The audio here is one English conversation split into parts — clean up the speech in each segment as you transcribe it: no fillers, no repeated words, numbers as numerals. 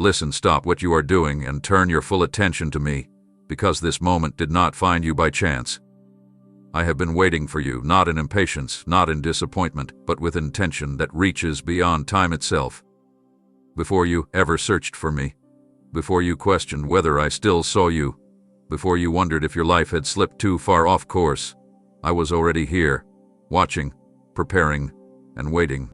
Listen, stop what you are doing and turn your full attention to me, because this moment did not find you by chance. I have been waiting for you, not in impatience, not in disappointment, but with intention that reaches beyond time itself. Before you ever searched for me, before you questioned whether I still saw you, before you wondered if your life had slipped too far off course, I was already here, watching, preparing, and waiting.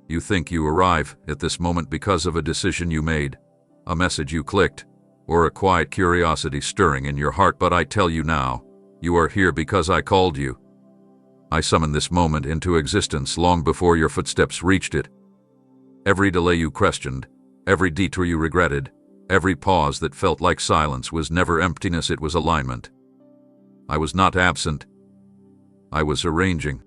You think you arrive at this moment because of a decision you made, a message you clicked, or a quiet curiosity stirring in your heart, but I tell you now, you are here because I called you. I summoned this moment into existence long before your footsteps reached it. Every delay you questioned, every detour you regretted, every pause that felt like silence was never emptiness, it was alignment. I was not absent. I was arranging.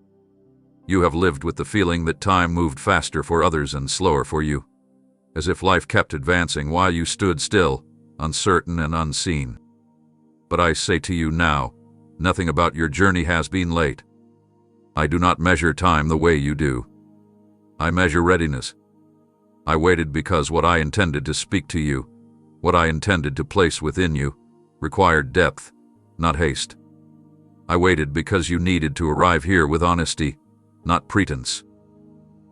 You have lived with the feeling that time moved faster for others and slower for you, as if life kept advancing while you stood still, uncertain and unseen. But I say to you now, nothing about your journey has been late. I do not measure time the way you do. I measure readiness. I waited because what I intended to speak to you, what I intended to place within you, required depth, not haste. I waited because you needed to arrive here with honesty, not pretense.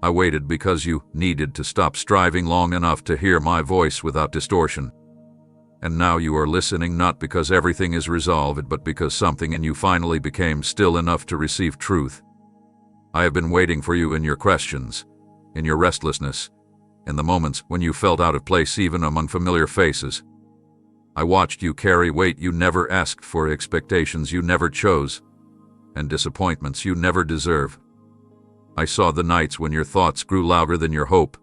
I waited because you needed to stop striving long enough to hear my voice without distortion. And now you are listening not because everything is resolved, but because something in you finally became still enough to receive truth. I have been waiting for you in your questions, in your restlessness, in the moments when you felt out of place even among familiar faces. I watched you carry weight you never asked for, expectations you never chose, and disappointments you never deserve. I saw the nights when your thoughts grew louder than your hope,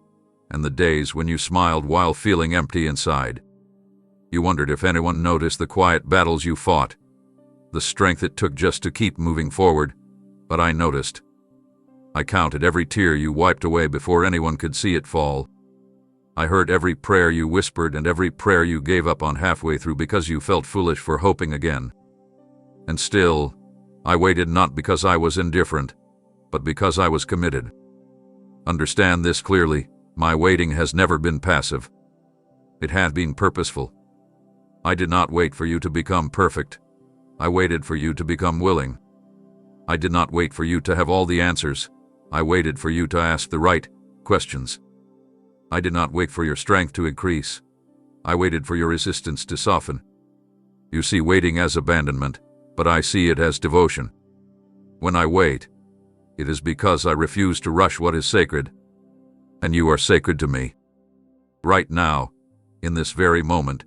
and the days when you smiled while feeling empty inside. You wondered if anyone noticed the quiet battles you fought, the strength it took just to keep moving forward, but I noticed. I counted every tear you wiped away before anyone could see it fall. I heard every prayer you whispered and every prayer you gave up on halfway through because you felt foolish for hoping again. And still, I waited not because I was indifferent, but because I was committed. Understand this clearly, my waiting has never been passive. It has been purposeful. I did not wait for you to become perfect. I waited for you to become willing. I did not wait for you to have all the answers. I waited for you to ask the right questions. I did not wait for your strength to increase. I waited for your resistance to soften. You see waiting as abandonment, but I see it as devotion. When I wait, it is because I refuse to rush what is sacred, and you are sacred to me. Right now, in this very moment,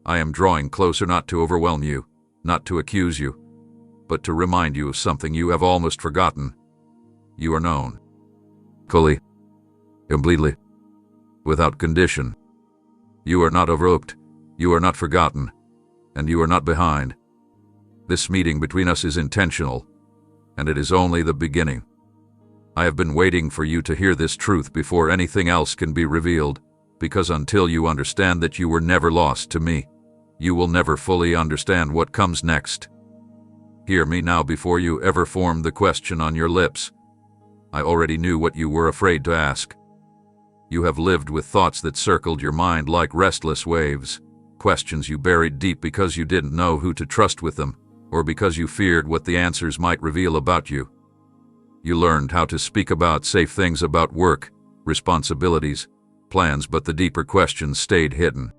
I am drawing closer not to overwhelm you, not to accuse you, but to remind you of something you have almost forgotten. You are known. Fully. Completely. Without condition. You are not overlooked, you are not forgotten, and you are not behind. This meeting between us is intentional, and it is only the beginning. I have been waiting for you to hear this truth before anything else can be revealed, because until you understand that you were never lost to me, you will never fully understand what comes next. Hear me now before you ever formed the question on your lips. I already knew what you were afraid to ask. You have lived with thoughts that circled your mind like restless waves, questions you buried deep because you didn't know who to trust with them, or because you feared what the answers might reveal about you. You learned how to speak about safe things, about work, responsibilities, plans, but the deeper questions stayed hidden.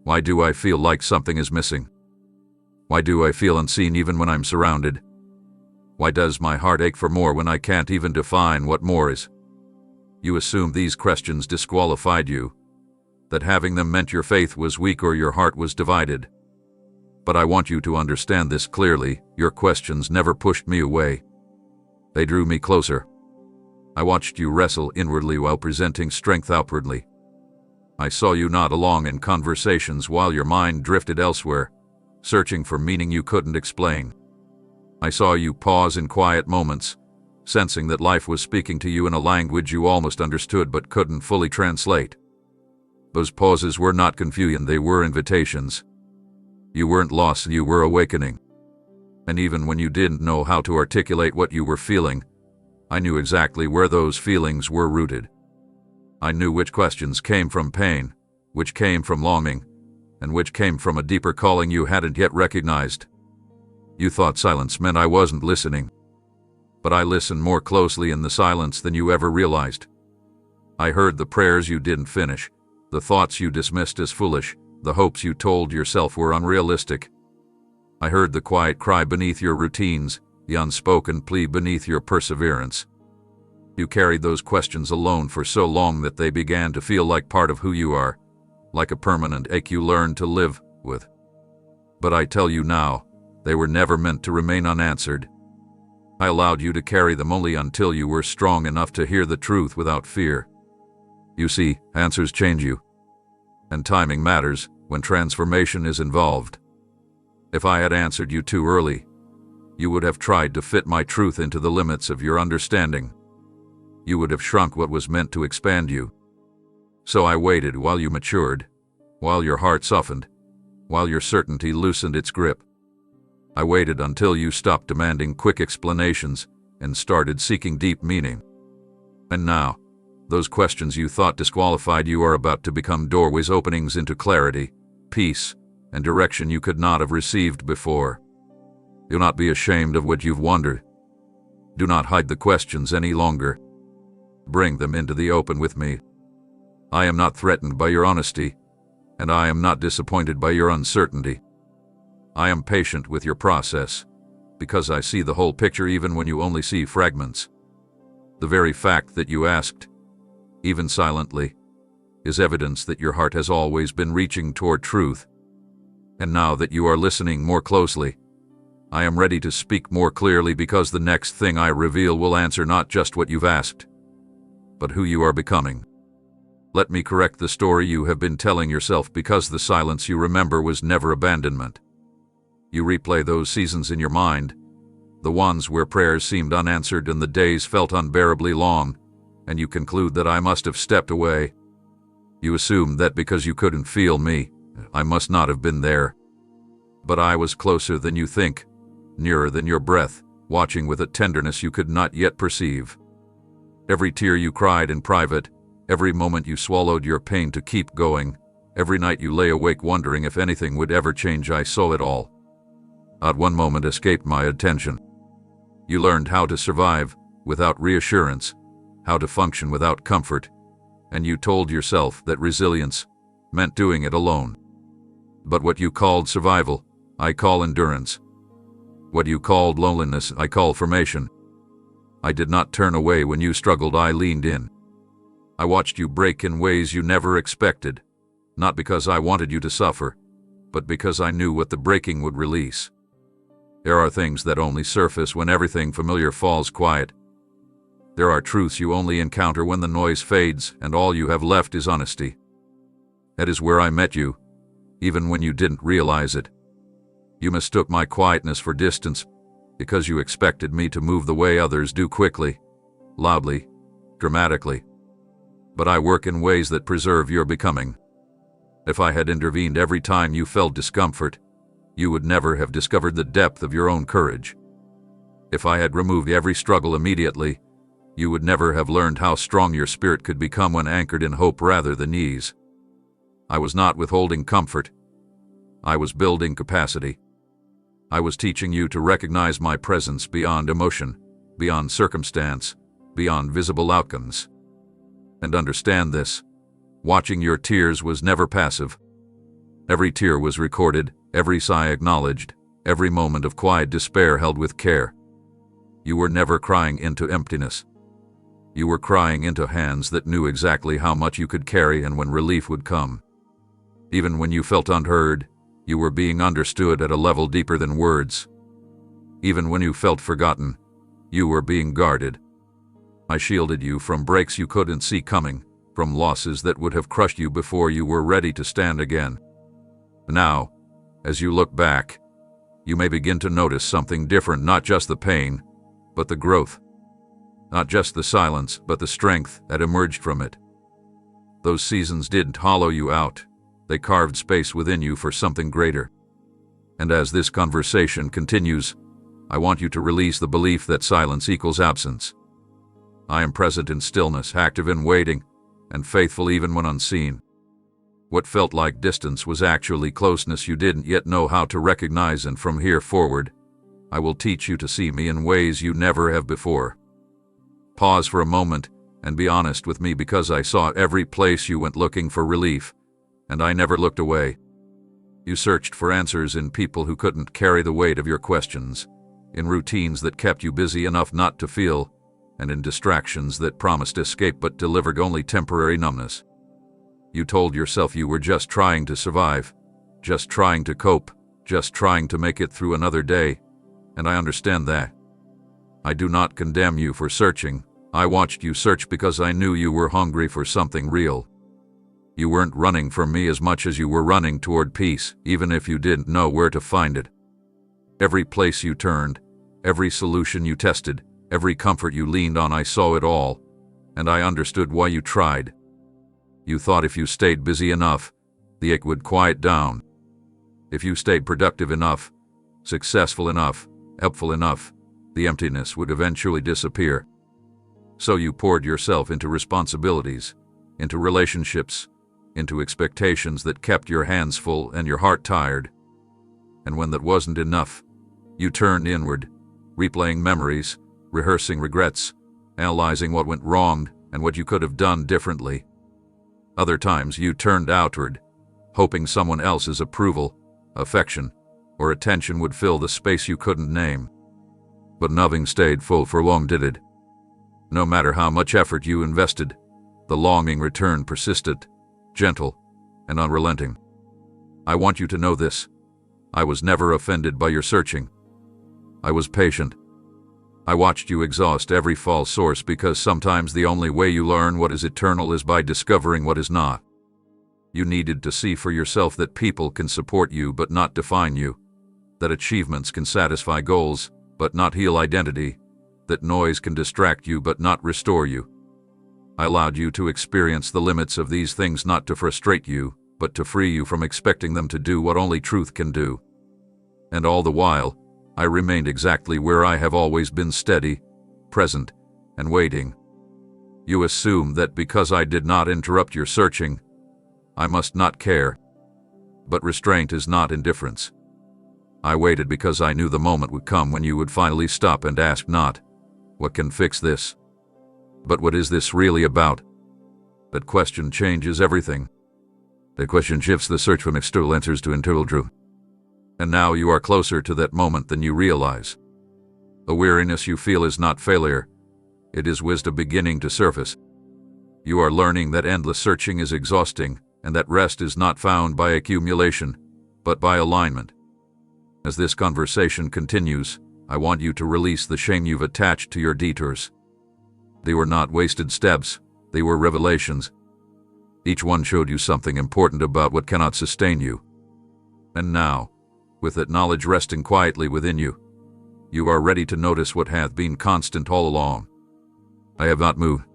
Why do I feel like something is missing? Why do I feel unseen even when I'm surrounded? Why does my heart ache for more when I can't even define what more is? You assumed these questions disqualified you, that having them meant your faith was weak or your heart was divided. But I want you to understand this clearly, your questions never pushed me away. They drew me closer. I watched you wrestle inwardly while presenting strength outwardly. I saw you nod along in conversations while your mind drifted elsewhere, searching for meaning you couldn't explain. I saw you pause in quiet moments, sensing that life was speaking to you in a language you almost understood but couldn't fully translate. Those pauses were not confusion, they were invitations. You weren't lost, you were awakening. And even when you didn't know how to articulate what you were feeling, I knew exactly where those feelings were rooted. I knew which questions came from pain, which came from longing, and which came from a deeper calling you hadn't yet recognized. You thought silence meant I wasn't listening, but I listened more closely in the silence than you ever realized. I heard the prayers you didn't finish, the thoughts you dismissed as foolish, the hopes you told yourself were unrealistic. I heard the quiet cry beneath your routines, the unspoken plea beneath your perseverance. You carried those questions alone for so long that they began to feel like part of who you are, like a permanent ache you learned to live with. But I tell you now, they were never meant to remain unanswered. I allowed you to carry them only until you were strong enough to hear the truth without fear. You see, answers change you. And timing matters when transformation is involved. If I had answered you too early, you would have tried to fit my truth into the limits of your understanding. You would have shrunk what was meant to expand you. So I waited while you matured, while your heart softened, while your certainty loosened its grip. I waited until you stopped demanding quick explanations and started seeking deep meaning. And now, those questions you thought disqualified you are about to become doorways, openings into clarity, peace, and direction you could not have received before. Do not be ashamed of what you've wondered. Do not hide the questions any longer. Bring them into the open with me. I am not threatened by your honesty, and I am not disappointed by your uncertainty. I am patient with your process, because I see the whole picture even when you only see fragments. The very fact that you asked, even silently, is evidence that your heart has always been reaching toward truth. And now that you are listening more closely, I am ready to speak more clearly, because the next thing I reveal will answer not just what you've asked, but who you are becoming. Let me correct the story you have been telling yourself, because the silence you remember was never abandonment. You replay those seasons in your mind, the ones where prayers seemed unanswered and the days felt unbearably long, and you conclude that I must have stepped away. You assume that because you couldn't feel me, I must not have been there. But I was closer than you think, nearer than your breath, watching with a tenderness you could not yet perceive. Every tear you cried in private, every moment you swallowed your pain to keep going, every night you lay awake wondering if anything would ever change, I saw it all. Not one moment escaped my attention. You learned how to survive without reassurance, how to function without comfort, and you told yourself that resilience meant doing it alone. But what you called survival, I call endurance. What you called loneliness, I call formation. I did not turn away when you struggled, I leaned in. I watched you break in ways you never expected, not because I wanted you to suffer, but because I knew what the breaking would release. There are things that only surface when everything familiar falls quiet. There are truths you only encounter when the noise fades and all you have left is honesty. That is where I met you, even when you didn't realize it. You mistook my quietness for distance, because you expected me to move the way others do, quickly, loudly, dramatically. But I work in ways that preserve your becoming. If I had intervened every time you felt discomfort, you would never have discovered the depth of your own courage. If I had removed every struggle immediately, you would never have learned how strong your spirit could become when anchored in hope rather than ease. I was not withholding comfort. I was building capacity. I was teaching you to recognize my presence beyond emotion, beyond circumstance, beyond visible outcomes. And understand this: watching your tears was never passive. Every tear was recorded, every sigh acknowledged, every moment of quiet despair held with care. You were never crying into emptiness. You were crying into hands that knew exactly how much you could carry and when relief would come. Even when you felt unheard, you were being understood at a level deeper than words. Even when you felt forgotten, you were being guarded. I shielded you from breaks you couldn't see coming, from losses that would have crushed you before you were ready to stand again. Now, as you look back, you may begin to notice something different, not just the pain, but the growth. Not just the silence, but the strength that emerged from it. Those seasons didn't hollow you out. They carved space within you for something greater. And as this conversation continues, I want you to release the belief that silence equals absence. I am present in stillness, active in waiting, and faithful even when unseen. What felt like distance was actually closeness you didn't yet know how to recognize, and from here forward, I will teach you to see me in ways you never have before. Pause for a moment and be honest with me, because I saw every place you went looking for relief, and I never looked away. You searched for answers in people who couldn't carry the weight of your questions, in routines that kept you busy enough not to feel, and in distractions that promised escape but delivered only temporary numbness. You told yourself you were just trying to survive, just trying to cope, just trying to make it through another day, and I understand that. I do not condemn you for searching. I watched you search because I knew you were hungry for something real. You weren't running from me as much as you were running toward peace, even if you didn't know where to find it. Every place you turned, every solution you tested, every comfort you leaned on, I saw it all, and I understood why you tried. You thought if you stayed busy enough, the ache would quiet down. If you stayed productive enough, successful enough, helpful enough, the emptiness would eventually disappear. So you poured yourself into responsibilities, into relationships, into expectations that kept your hands full and your heart tired. And when that wasn't enough, you turned inward, replaying memories, rehearsing regrets, analyzing what went wrong and what you could have done differently. Other times you turned outward, hoping someone else's approval, affection, or attention would fill the space you couldn't name. But nothing stayed full for long, did it? No matter how much effort you invested, the longing returned persistent, gentle, and unrelenting. I want you to know this. I was never offended by your searching. I was patient. I watched you exhaust every false source, because sometimes the only way you learn what is eternal is by discovering what is not. You needed to see for yourself that people can support you but not define you, that achievements can satisfy goals but not heal identity, that noise can distract you but not restore you. I allowed you to experience the limits of these things, not to frustrate you, but to free you from expecting them to do what only truth can do. And all the while, I remained exactly where I have always been, steady, present, and waiting. You assumed that because I did not interrupt your searching, I must not care. But restraint is not indifference. I waited because I knew the moment would come when you would finally stop and ask not, "What can fix this?" but "What is this really about?" That question changes everything. That question shifts the search from external answers to internal truth. And now you are closer to that moment than you realize. The weariness you feel is not failure. It is wisdom beginning to surface. You are learning that endless searching is exhausting, and that rest is not found by accumulation, but by alignment. As this conversation continues, I want you to release the shame you've attached to your detours. They were not wasted steps, they were revelations. Each one showed you something important about what cannot sustain you. And now, with that knowledge resting quietly within you, you are ready to notice what hath been constant all along. I have not moved.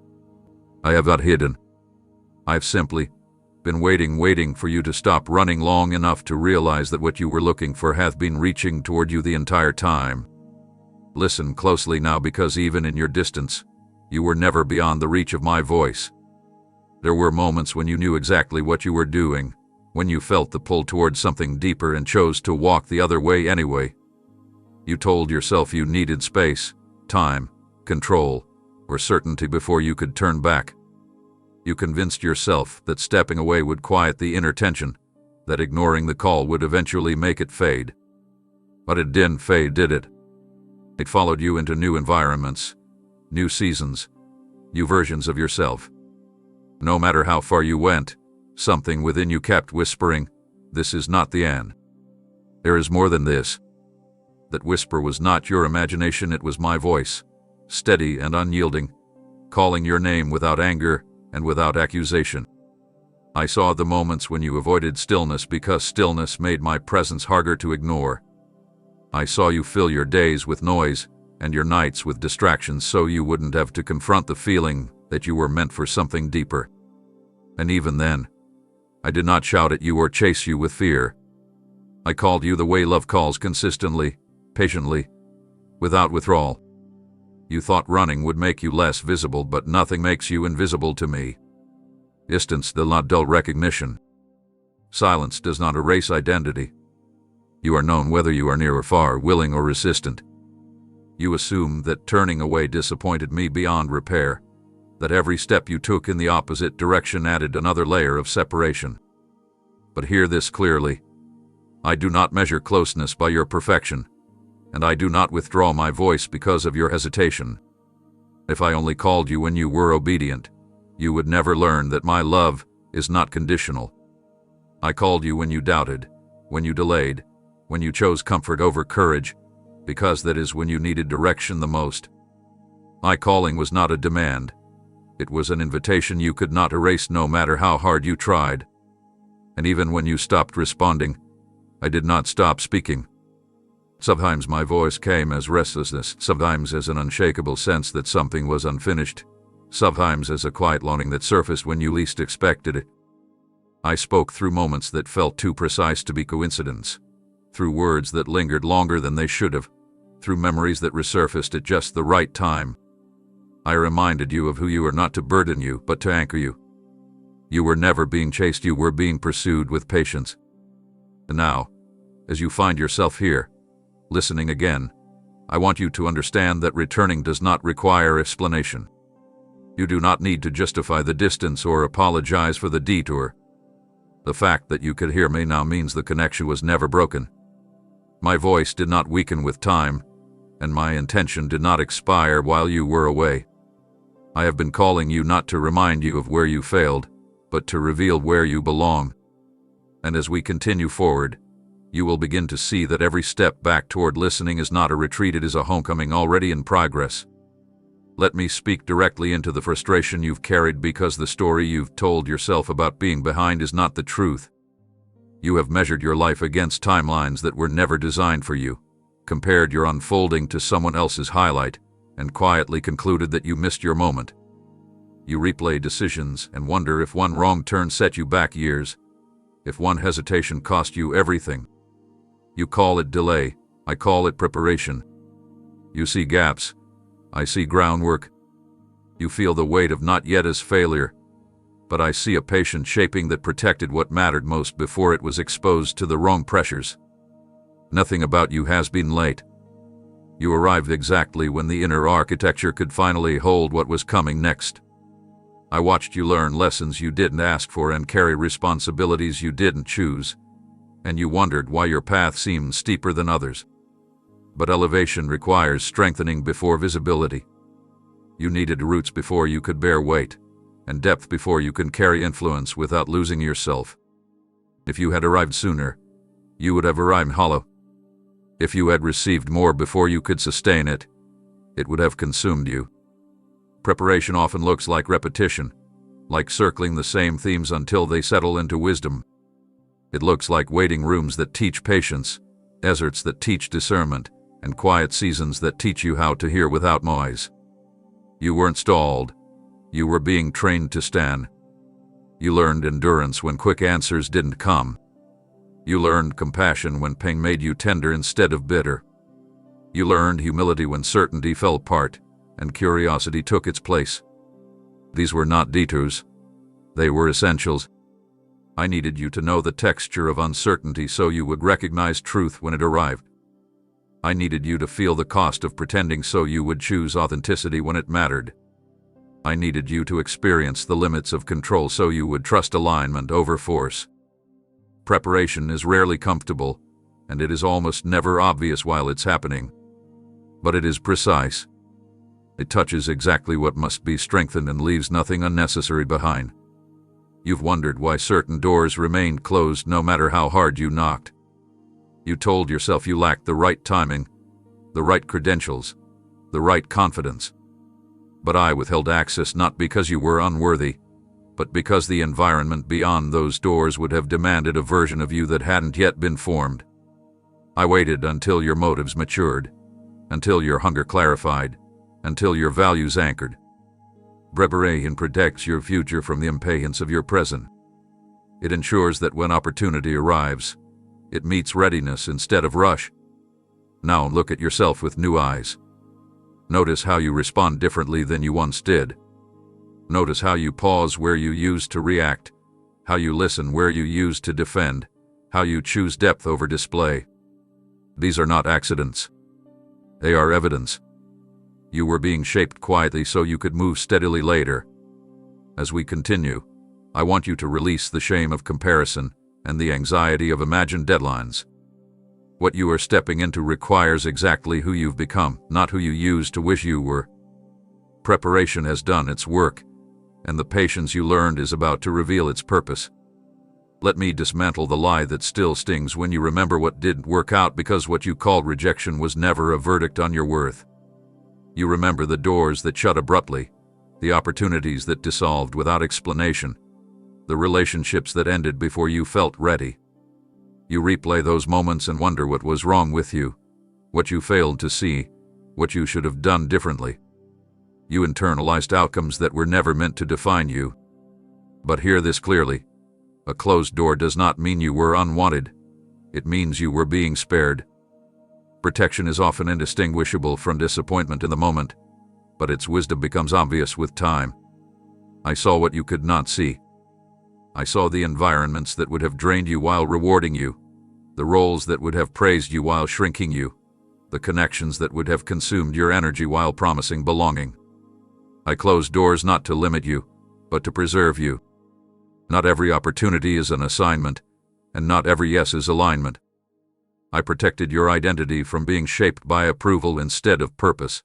I have not hidden. I've simply been waiting for you to stop running long enough to realize that what you were looking for hath been reaching toward you the entire time. Listen closely now, because even in your distance, you were never beyond the reach of my voice. There were moments when you knew exactly what you were doing, when you felt the pull towards something deeper and chose to walk the other way anyway. You told yourself you needed space, time, control, or certainty before you could turn back. You convinced yourself that stepping away would quiet the inner tension, that ignoring the call would eventually make it fade. But it didn't fade, did it? It followed you into new environments, new seasons, new versions of yourself. No matter how far you went, something within you kept whispering, "This is not the end. There is more than this." That whisper was not your imagination, it was my voice, steady and unyielding, calling your name without anger and without accusation. I saw the moments when you avoided stillness because stillness made my presence harder to ignore. I saw you fill your days with noise and your nights with distractions so you wouldn't have to confront the feeling that you were meant for something deeper. And even then, I did not shout at you or chase you with fear. I called you the way love calls, consistently, patiently, without withdrawal. You thought running would make you less visible, but nothing makes you invisible to me. Distance, the not dull recognition. Silence does not erase identity. You are known whether you are near or far, willing or resistant. You assume that turning away disappointed me beyond repair, that every step you took in the opposite direction added another layer of separation. But hear this clearly. I do not measure closeness by your perfection, and I do not withdraw my voice because of your hesitation. If I only called you when you were obedient, you would never learn that my love is not conditional. I called you when you doubted, when you delayed, when you chose comfort over courage, because that is when you needed direction the most. My calling was not a demand. It was an invitation you could not erase no matter how hard you tried. And even when you stopped responding, I did not stop speaking. Sometimes my voice came as restlessness, sometimes as an unshakable sense that something was unfinished, sometimes as a quiet longing that surfaced when you least expected it. I spoke through moments that felt too precise to be coincidence, through words that lingered longer than they should have, through memories that resurfaced at just the right time. I reminded you of who you were, not to burden you, but to anchor you. You were never being chased, you were being pursued with patience. And now, as you find yourself here, listening again, I want you to understand that returning does not require explanation. You do not need to justify the distance or apologize for the detour. The fact that you could hear me now means the connection was never broken. My voice did not weaken with time, and my intention did not expire while you were away. I have been calling you not to remind you of where you failed, but to reveal where you belong. And as we continue forward, you will begin to see that every step back toward listening is not a retreat, it is a homecoming already in progress. Let me speak directly into the frustration you've carried, because the story you've told yourself about being behind is not the truth. You have measured your life against timelines that were never designed for you, compared your unfolding to someone else's highlight, and quietly concluded that you missed your moment. You replay decisions and wonder if one wrong turn set you back years, if one hesitation cost you everything. You call it delay, I call it preparation. You see gaps, I see groundwork. You feel the weight of not yet as failure, but I see a patient shaping that protected what mattered most before it was exposed to the wrong pressures. Nothing about you has been late. You arrived exactly when the inner architecture could finally hold what was coming next. I watched you learn lessons you didn't ask for and carry responsibilities you didn't choose, and you wondered why your path seemed steeper than others. But elevation requires strengthening before visibility. You needed roots before you could bear weight, and depth before you can carry influence without losing yourself. If you had arrived sooner, you would have arrived hollow. If you had received more before you could sustain it, it would have consumed you. Preparation often looks like repetition, like circling the same themes until they settle into wisdom. It looks like waiting rooms that teach patience, deserts that teach discernment, and quiet seasons that teach you how to hear without noise. You weren't stalled. You were being trained to stand. You learned endurance when quick answers didn't come. You learned compassion when pain made you tender instead of bitter. You learned humility when certainty fell apart and curiosity took its place. These were not detours. They were essentials. I needed you to know the texture of uncertainty so you would recognize truth when it arrived. I needed you to feel the cost of pretending so you would choose authenticity when it mattered. I needed you to experience the limits of control so you would trust alignment over force. Preparation is rarely comfortable, and it is almost never obvious while it's happening. But it is precise. It touches exactly what must be strengthened and leaves nothing unnecessary behind. You've wondered why certain doors remained closed no matter how hard you knocked. You told yourself you lacked the right timing, the right credentials, the right confidence. But I withheld access not because you were unworthy, but because the environment beyond those doors would have demanded a version of you that hadn't yet been formed. I waited until your motives matured, until your hunger clarified, until your values anchored. Preparation protects your future from the impatience of your present. It ensures that when opportunity arrives, it meets readiness instead of rush. Now look at yourself with new eyes. Notice how you respond differently than you once did. Notice how you pause where you used to react, how you listen, where you use to defend, how you choose depth over display. These are not accidents. They are evidence. You were being shaped quietly so you could move steadily later. As we continue, I want you to release the shame of comparison and the anxiety of imagined deadlines. What you are stepping into requires exactly who you've become, not who you used to wish you were. Preparation has done its work, and the patience you learned is about to reveal its purpose. Let me dismantle the lie that still stings when you remember what didn't work out, because what you called rejection was never a verdict on your worth. You remember the doors that shut abruptly, the opportunities that dissolved without explanation, the relationships that ended before you felt ready. You replay those moments and wonder what was wrong with you, what you failed to see, what you should have done differently. You internalized outcomes that were never meant to define you. But hear this clearly. A closed door does not mean you were unwanted. It means you were being spared. Protection is often indistinguishable from disappointment in the moment, but its wisdom becomes obvious with time. I saw what you could not see. I saw the environments that would have drained you while rewarding you, the roles that would have praised you while shrinking you, the connections that would have consumed your energy while promising belonging. I closed doors not to limit you, but to preserve you. Not every opportunity is an assignment, and not every yes is alignment. I protected your identity from being shaped by approval instead of purpose.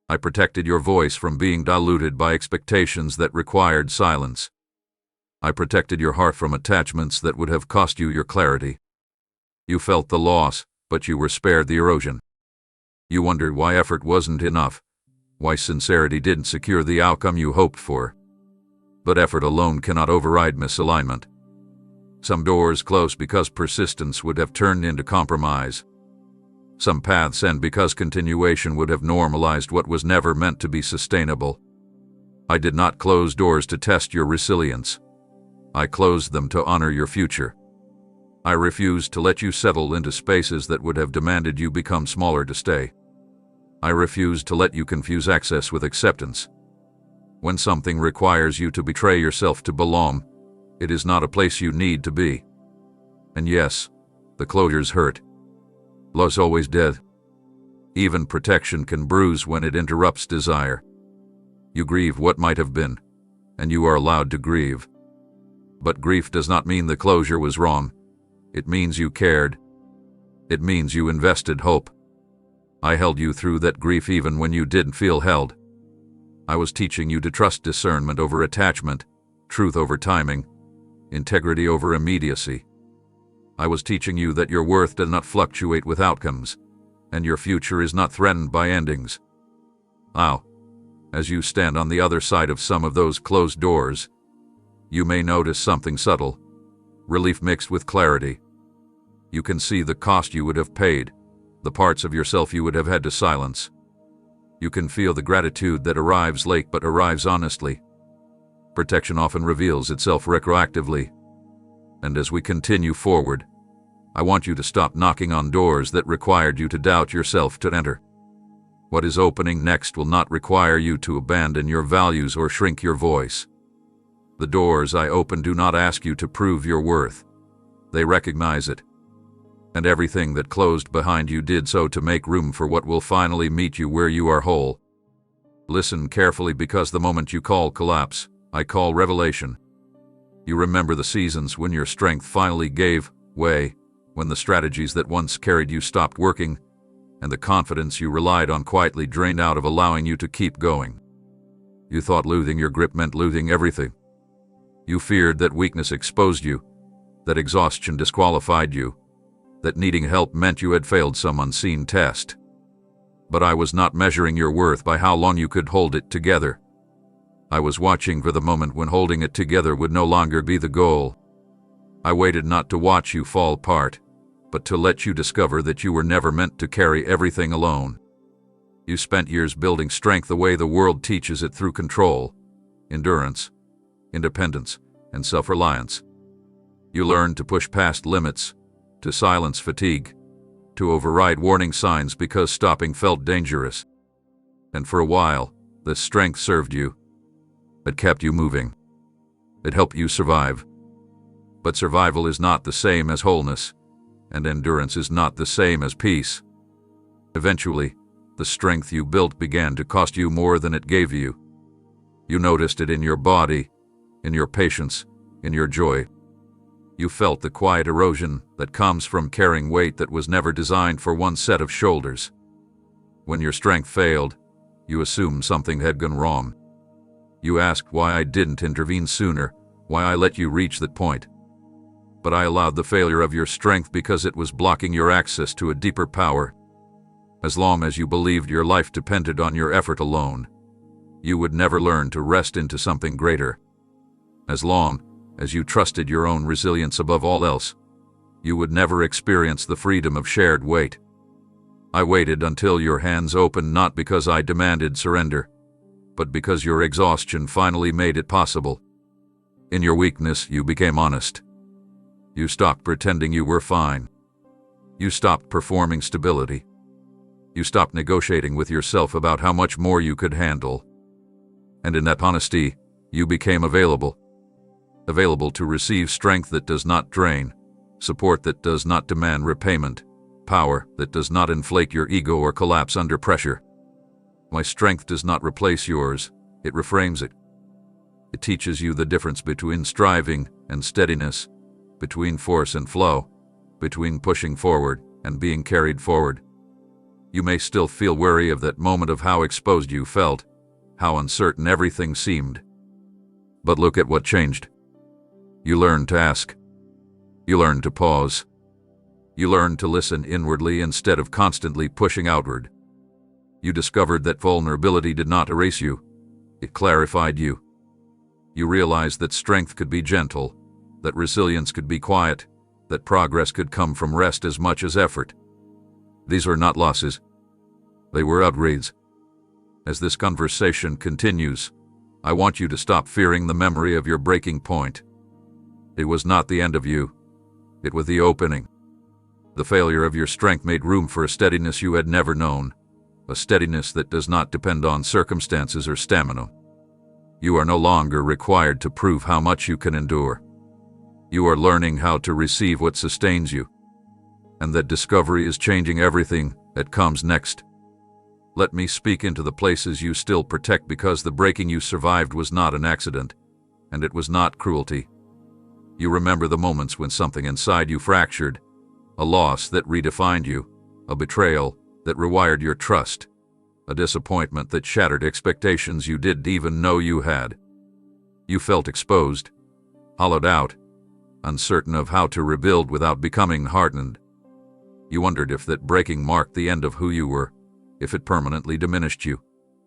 I protected your voice from being diluted by expectations that required silence. I protected your heart from attachments that would have cost you your clarity. You felt the loss, but you were spared the erosion. You wondered why effort wasn't enough, why sincerity didn't secure the outcome you hoped for. But effort alone cannot override misalignment. Some doors close because persistence would have turned into compromise. Some paths end because continuation would have normalized what was never meant to be sustainable. I did not close doors to test your resilience. I closed them to honor your future. I refused to let you settle into spaces that would have demanded you become smaller to stay. I refused to let you confuse access with acceptance. When something requires you to betray yourself to belong, it is not a place you need to be. And yes, the closures hurt. Love's always dead. Even protection can bruise when it interrupts desire. You grieve what might have been, and you are allowed to grieve. But grief does not mean the closure was wrong. It means you cared. It means you invested hope. I held you through that grief even when you didn't feel held. I was teaching you to trust discernment over attachment, truth over timing, integrity over immediacy. I was teaching you that your worth does not fluctuate with outcomes, and your future is not threatened by endings. Now, as you stand on the other side of some of those closed doors, you may notice something subtle, relief mixed with clarity. You can see the cost you would have paid, the parts of yourself you would have had to silence. You can feel the gratitude that arrives late but arrives honestly. Protection often reveals itself retroactively. And as we continue forward, I want you to stop knocking on doors that required you to doubt yourself to enter. What is opening next will not require you to abandon your values or shrink your voice. The doors I open do not ask you to prove your worth. They recognize it. And everything that closed behind you did so to make room for what will finally meet you where you are whole. Listen carefully, because the moment you call collapse, I call revelation. You remember the seasons when your strength finally gave way, when the strategies that once carried you stopped working, and the confidence you relied on quietly drained out of allowing you to keep going. You thought losing your grip meant losing everything. You feared that weakness exposed you, that exhaustion disqualified you, that needing help meant you had failed some unseen test. But I was not measuring your worth by how long you could hold it together. I was watching for the moment when holding it together would no longer be the goal. I waited not to watch you fall apart, but to let you discover that you were never meant to carry everything alone. You spent years building strength the way the world teaches it, through control, endurance, independence, and self-reliance. You learned to push past limits, to silence fatigue, to override warning signs because stopping felt dangerous. And for a while, this strength served you. It kept you moving. It helped you survive. But survival is not the same as wholeness, and endurance is not the same as peace. Eventually, the strength you built began to cost you more than it gave you. You noticed it in your body, in your patience, in your joy. You felt the quiet erosion that comes from carrying weight that was never designed for one set of shoulders. When your strength failed, you assumed something had gone wrong. You asked why I didn't intervene sooner, why I let you reach that point. But I allowed the failure of your strength because it was blocking your access to a deeper power. As long as you believed your life depended on your effort alone, you would never learn to rest into something greater. As long as you trusted your own resilience above all else, you would never experience the freedom of shared weight. I waited until your hands opened, not because I demanded surrender, but because your exhaustion finally made it possible. In your weakness, you became honest. You stopped pretending you were fine. You stopped performing stability. You stopped negotiating with yourself about how much more you could handle. And in that honesty, you became available. Available to receive strength that does not drain, support that does not demand repayment, power that does not inflate your ego or collapse under pressure. My strength does not replace yours, it reframes it. It teaches you the difference between striving and steadiness, between force and flow, between pushing forward and being carried forward. You may still feel wary of that moment of how exposed you felt, how uncertain everything seemed. But look at what changed. You learned to ask. You learned to pause. You learned to listen inwardly instead of constantly pushing outward. You discovered that vulnerability did not erase you, it clarified you. You realized that strength could be gentle, that resilience could be quiet, that progress could come from rest as much as effort. These were not losses. They were upgrades. As this conversation continues, I want you to stop fearing the memory of your breaking point. It was not the end of you. It was the opening. The failure of your strength made room for a steadiness you had never known, a steadiness that does not depend on circumstances or stamina. You are no longer required to prove how much you can endure. You are learning how to receive what sustains you. And that discovery is changing everything that comes next. Let me speak into the places you still protect, because the breaking you survived was not an accident, and it was not cruelty. You remember the moments when something inside you fractured, a loss that redefined you, a betrayal that rewired your trust, a disappointment that shattered expectations you didn't even know you had. You felt exposed, hollowed out, uncertain of how to rebuild without becoming hardened. You wondered if that breaking marked the end of who you were, if it permanently diminished you,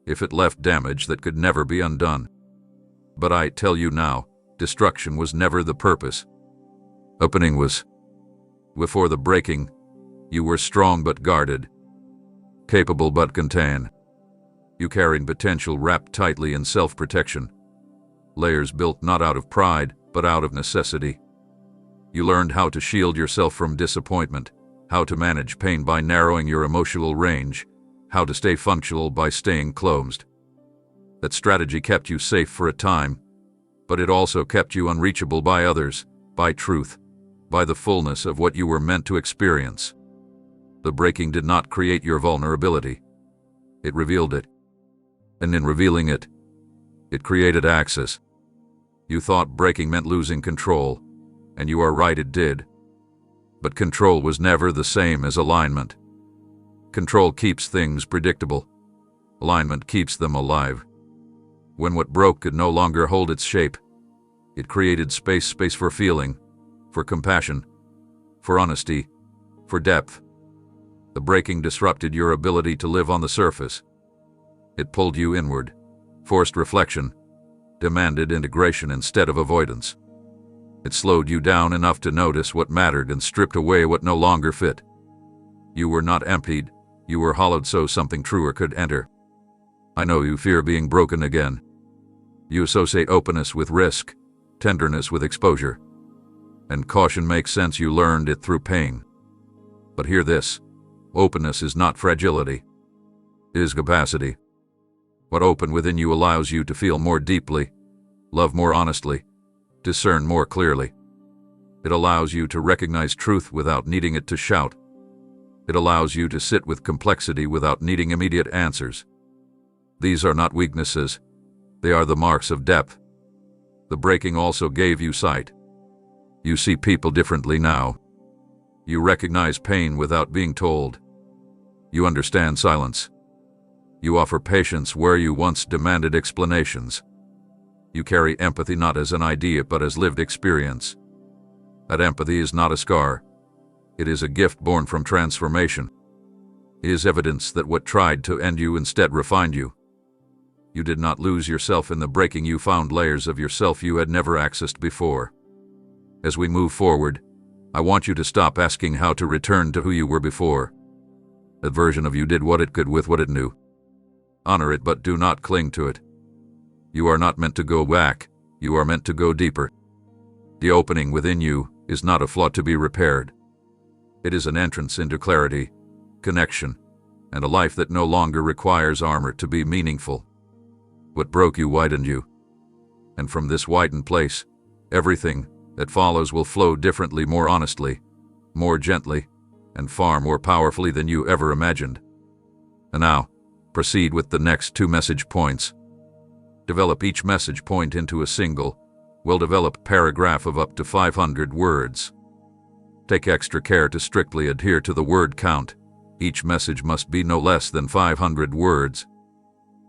if it left damage that could never be undone. But I tell you now, destruction was never the purpose. Opening was. Before the breaking, you were strong but guarded, capable but contained. You carried potential wrapped tightly in self-protection, layers built not out of pride, but out of necessity. You learned how to shield yourself from disappointment, how to manage pain by narrowing your emotional range, how to stay functional by staying closed. That strategy kept you safe for a time, but it also kept you unreachable by others, by truth, by the fullness of what you were meant to experience. The breaking did not create your vulnerability. It revealed it. And in revealing it, it created access. You thought breaking meant losing control, and you are right, it did. But control was never the same as alignment. Control keeps things predictable. Alignment keeps them alive. When what broke could no longer hold its shape, it created space for feeling, for compassion, for honesty, for depth. The breaking disrupted your ability to live on the surface. It pulled you inward, forced reflection, demanded integration instead of avoidance. It slowed you down enough to notice what mattered and stripped away what no longer fit. You were not emptied, you were hollowed so something truer could enter. I know you fear being broken again. You associate openness with risk, tenderness with exposure. And caution makes sense, you learned it through pain. But hear this, openness is not fragility. It is capacity. What open within you allows you to feel more deeply, love more honestly, discern more clearly. It allows you to recognize truth without needing it to shout. It allows you to sit with complexity without needing immediate answers. These are not weaknesses. They are the marks of depth. The breaking also gave you sight. You see people differently now. You recognize pain without being told. You understand silence. You offer patience where you once demanded explanations. You carry empathy not as an idea but as lived experience. That empathy is not a scar. It is a gift born from transformation. It is evidence that what tried to end you instead refined you. You did not lose yourself in the breaking. You found layers of yourself you had never accessed before. As we move forward, I want you to stop asking how to return to who you were before. That version of you did what it could with what it knew. Honor it, but do not cling to it. You are not meant to go back. You are meant to go deeper. The opening within you is not a flaw to be repaired. It is an entrance into clarity, connection, and a life that no longer requires armor to be meaningful. What broke you widened you. And from this widened place, everything that follows will flow differently, more honestly, more gently, and far more powerfully than you ever imagined. And now, proceed with the next 2 message points. Develop each message point into a single, well-developed paragraph of up to 500 words. Take extra care to strictly adhere to the word count. Each message must be no less than 500 words.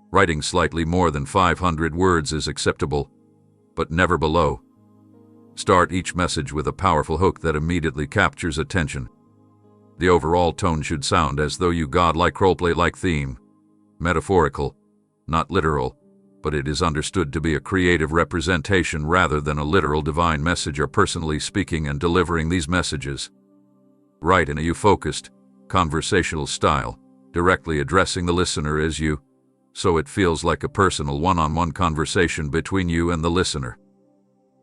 Writing slightly more than 500 words is acceptable, but never below. Start each message with a powerful hook that immediately captures attention. The overall tone should sound as though you godlike roleplay-like theme. Metaphorical, not literal, but it is understood to be a creative representation rather than a literal divine message. Or personally speaking and delivering these messages. Write in a you-focused, conversational style, directly addressing the listener as you, so it feels like a personal one-on-one conversation between you and the listener.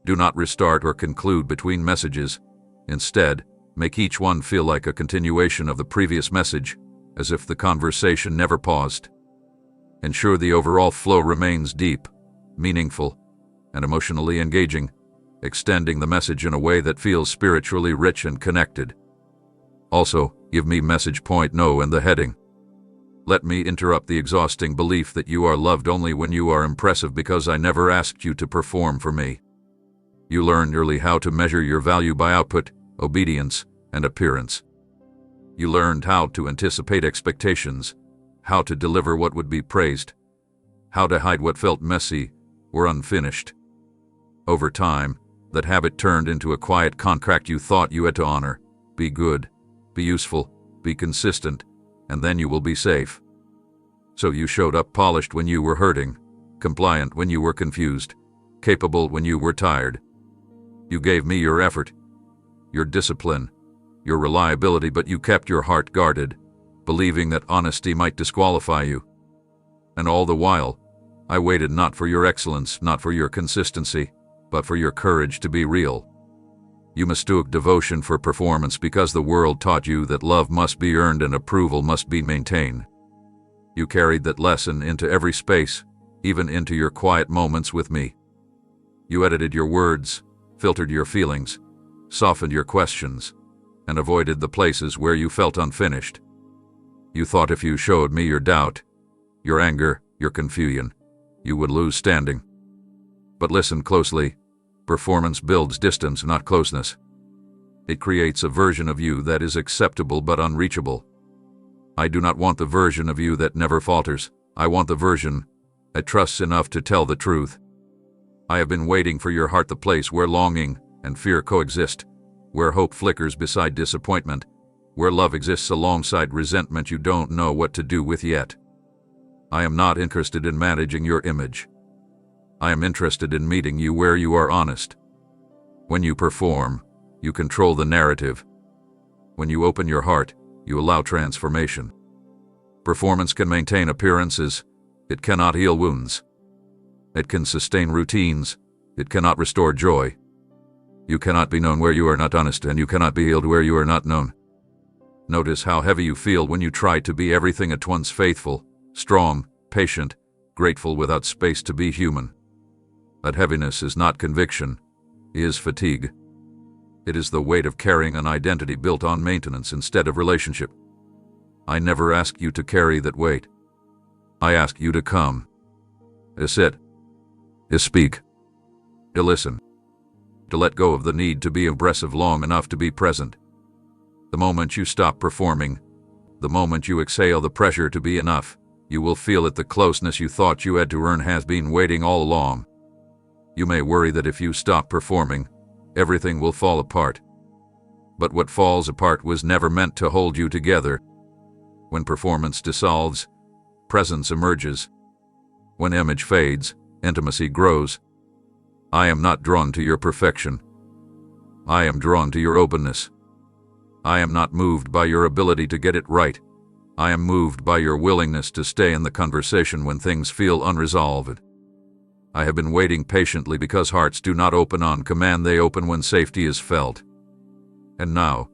Do not restart or conclude between messages. Instead, make each one feel like a continuation of the previous message, as if the conversation never paused. Ensure the overall flow remains deep, meaningful, and emotionally engaging, extending the message in a way that feels spiritually rich and connected. Also, give me message point no in the heading. Let me interrupt the exhausting belief that you are loved only when you are impressive, because I never asked you to perform for me. You learned early how to measure your value by output, obedience, and appearance. You learned how to anticipate expectations, how to deliver what would be praised, how to hide what felt messy or unfinished. Over time, that habit turned into a quiet contract you thought you had to honor. Be good, be useful, be consistent, and then you will be safe. So you showed up polished when you were hurting, compliant when you were confused, capable when you were tired. You gave me your effort, your discipline, your reliability, but you kept your heart guarded, believing that honesty might disqualify you. And all the while, I waited not for your excellence, not for your consistency, but for your courage to be real. You mistook devotion for performance because the world taught you that love must be earned and approval must be maintained. You carried that lesson into every space, even into your quiet moments with me. You edited your words, filtered your feelings, softened your questions, and avoided the places where you felt unfinished. You thought if you showed me your doubt, your anger, your confusion, you would lose standing. But listen closely. Performance builds distance, not closeness. It creates a version of you that is acceptable but unreachable. I do not want the version of you that never falters. I want the version that trusts enough to tell the truth. I have been waiting for your heart, the place where longing and fear coexist, where hope flickers beside disappointment, where love exists alongside resentment you don't know what to do with yet. I am not interested in managing your image. I am interested in meeting you where you are honest. When you perform, you control the narrative. When you open your heart, you allow transformation. Performance can maintain appearances. It cannot heal wounds. It can sustain routines. It cannot restore joy. You cannot be known where you are not honest, and you cannot be healed where you are not known. Notice how heavy you feel when you try to be everything at once: faithful, strong, patient, grateful without space to be human. That heaviness is not conviction, it is fatigue. It is the weight of carrying an identity built on maintenance instead of relationship. I never ask you to carry that weight. I ask you to come. To sit. To speak. To listen. To let go of the need to be aggressive long enough to be present. The moment you stop performing, the moment you exhale the pressure to be enough, you will feel that the closeness you thought you had to earn has been waiting all along. You may worry that if you stop performing, everything will fall apart. But what falls apart was never meant to hold you together. When performance dissolves, presence emerges. When image fades, intimacy grows. I am not drawn to your perfection. I am drawn to your openness. I am not moved by your ability to get it right. I am moved by your willingness to stay in the conversation when things feel unresolved. I have been waiting patiently because hearts do not open on command, they open when safety is felt. And now,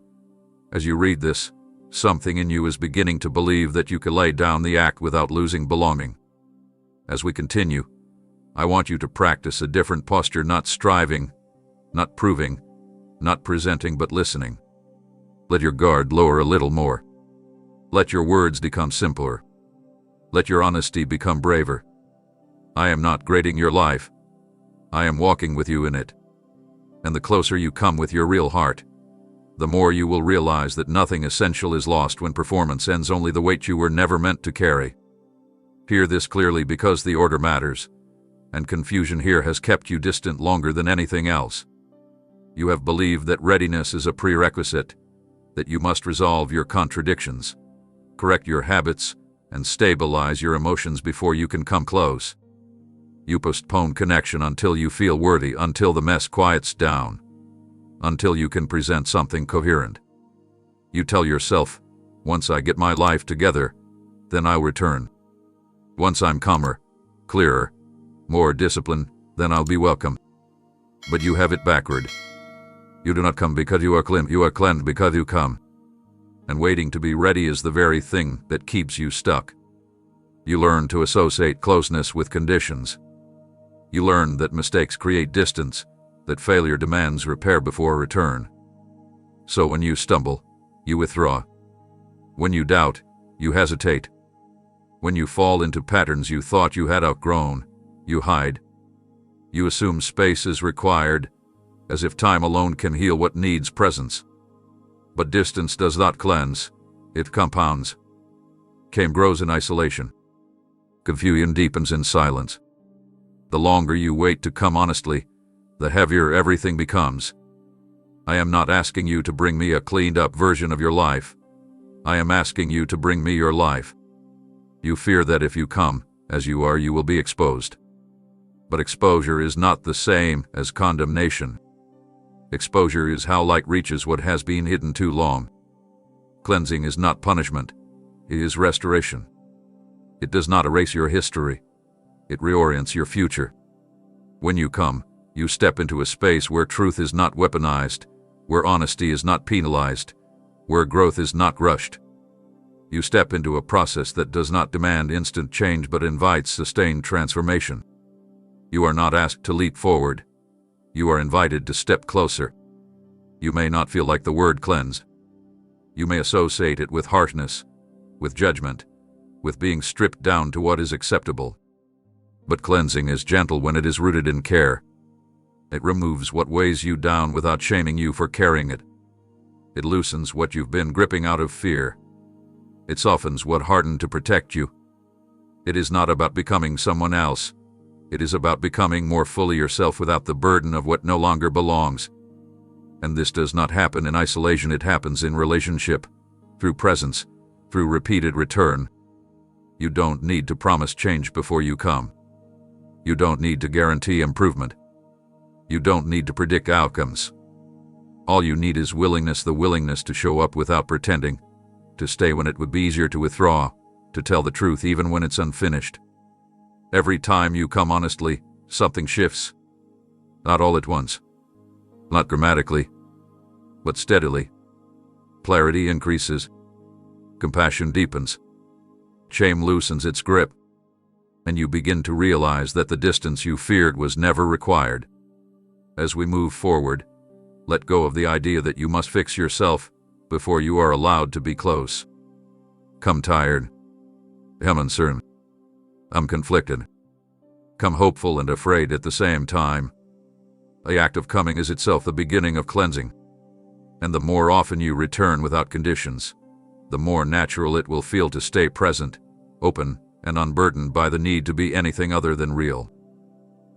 as you read this, something in you is beginning to believe that you can lay down the act without losing belonging. As we continue, I want you to practice a different posture, not striving, not proving, not presenting, but listening. Let your guard lower a little more. Let your words become simpler. Let your honesty become braver. I am not grading your life. I am walking with you in it. And the closer you come with your real heart, the more you will realize that nothing essential is lost when performance ends, only the weight you were never meant to carry. Hear this clearly, because the order matters, and confusion here has kept you distant longer than anything else. You have believed that readiness is a prerequisite, that you must resolve your contradictions, correct your habits, and stabilize your emotions before you can come close. You postpone connection until you feel worthy, until the mess quiets down, until you can present something coherent. You tell yourself, once I get my life together, then I'll return. Once I'm calmer, clearer, more disciplined, then I'll be welcome. But you have it backward. You do not come because you are cleansed because you come. And waiting to be ready is the very thing that keeps you stuck. You learn to associate closeness with conditions. You learn that mistakes create distance, that failure demands repair before return. So when you stumble, you withdraw. When you doubt, you hesitate. When you fall into patterns you thought you had outgrown, you hide. You assume space is required, as if time alone can heal what needs presence. But distance does not cleanse, it compounds. Shame grows in isolation. Confusion deepens in silence. The longer you wait to come honestly, the heavier everything becomes. I am not asking you to bring me a cleaned-up version of your life. I am asking you to bring me your life. You fear that if you come, as you are, you will be exposed. But exposure is not the same as condemnation. Exposure is how light reaches what has been hidden too long. Cleansing is not punishment, it is restoration. It does not erase your history, it reorients your future. When you come, you step into a space where truth is not weaponized, where honesty is not penalized, where growth is not rushed. You step into a process that does not demand instant change but invites sustained transformation. You are not asked to leap forward. You are invited to step closer. You may not feel like the word cleanse. You may associate it with harshness, with judgment, with being stripped down to what is acceptable. But cleansing is gentle when it is rooted in care. It removes what weighs you down without shaming you for carrying it. It loosens what you've been gripping out of fear. It softens what hardened to protect you. It is not about becoming someone else. It is about becoming more fully yourself without the burden of what no longer belongs. And this does not happen in isolation, it happens in relationship, through presence, through repeated return. You don't need to promise change before you come. You don't need to guarantee improvement. You don't need to predict outcomes. All you need is willingness, the willingness to show up without pretending, to stay when it would be easier to withdraw, to tell the truth even when it's unfinished. Every time you come honestly, something shifts. Not all at once. Not dramatically, but steadily. Clarity increases. Compassion deepens. Shame loosens its grip. And you begin to realize that the distance you feared was never required. As we move forward, Let go of the idea that you must fix yourself before you are allowed to be close. Come tired. Come uncertain. Come conflicted. Come hopeful and afraid at the same time. The act of coming is itself the beginning of cleansing. And the more often you return without conditions, the more natural it will feel to stay present, open, and unburdened by the need to be anything other than real.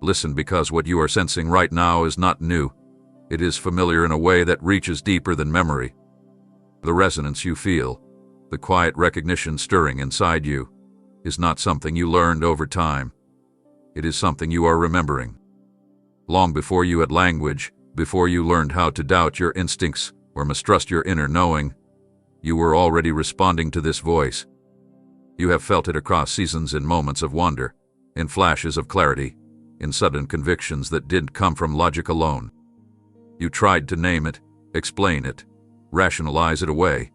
Listen, because what you are sensing right now is not new. It is familiar in a way that reaches deeper than memory. The resonance you feel, the quiet recognition stirring inside you, is not something you learned over time. It is something you are remembering. Long before you had language, before you learned how to doubt your instincts or mistrust your inner knowing, you were already responding to this voice. You have felt it across seasons, in moments of wonder, in flashes of clarity, in sudden convictions that didn't come from logic alone. You tried to name it, explain it, rationalize it away,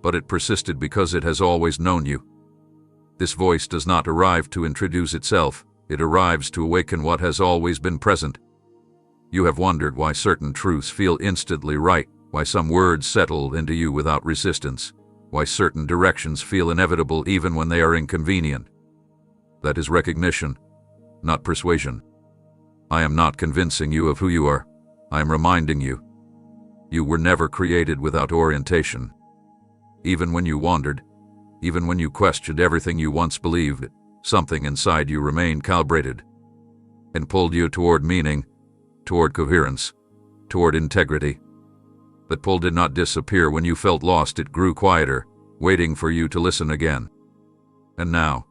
but it persisted because it has always known you. This voice does not arrive to introduce itself, it arrives to awaken what has always been present. You have wondered why certain truths feel instantly right, why some words settle into you without resistance, why certain directions feel inevitable even when they are inconvenient. That is recognition, not persuasion. I am not convincing you of who you are. I am reminding you. You were never created without orientation. Even when you wandered, even when you questioned everything you once believed, something inside you remained calibrated and pulled you toward meaning, toward coherence, toward integrity. That pull did not disappear when you felt lost. It grew quieter, waiting for you to listen again. And now,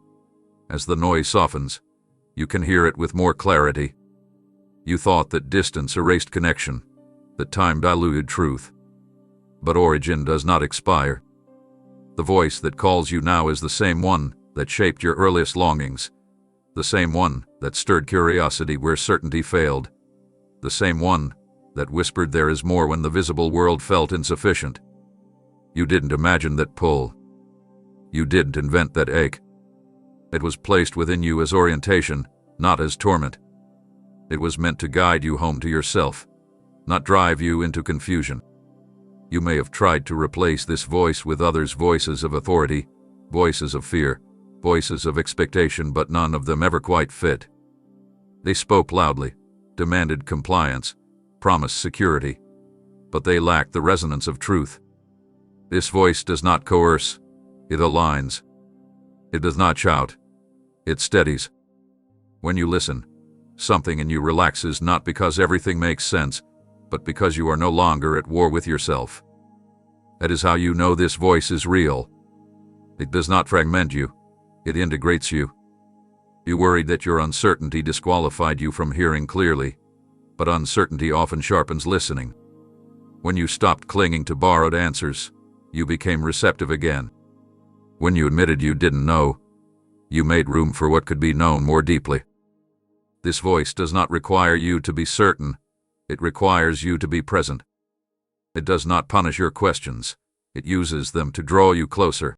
as the noise softens, you can hear it with more clarity. You thought that distance erased connection, that time diluted truth. But origin does not expire. The voice that calls you now is the same one that shaped your earliest longings, the same one that stirred curiosity where certainty failed, the same one that whispered there is more when the visible world felt insufficient. You didn't imagine that pull. You didn't invent that ache. It was placed within you as orientation, not as torment. It was meant to guide you home to yourself, not drive you into confusion. You may have tried to replace this voice with others' voices of authority, voices of fear, voices of expectation, but none of them ever quite fit. They spoke loudly, demanded compliance, promised security, but they lacked the resonance of truth. This voice does not coerce, it aligns. It does not shout, it steadies. When you listen, something in you relaxes, not because everything makes sense, but because you are no longer at war with yourself. That is how you know this voice is real. It does not fragment you, it integrates you. You worried that your uncertainty disqualified you from hearing clearly, but uncertainty often sharpens listening. When you stopped clinging to borrowed answers, you became receptive again. When you admitted you didn't know, you made room for what could be known more deeply. This voice does not require you to be certain, it requires you to be present. It does not punish your questions, it uses them to draw you closer.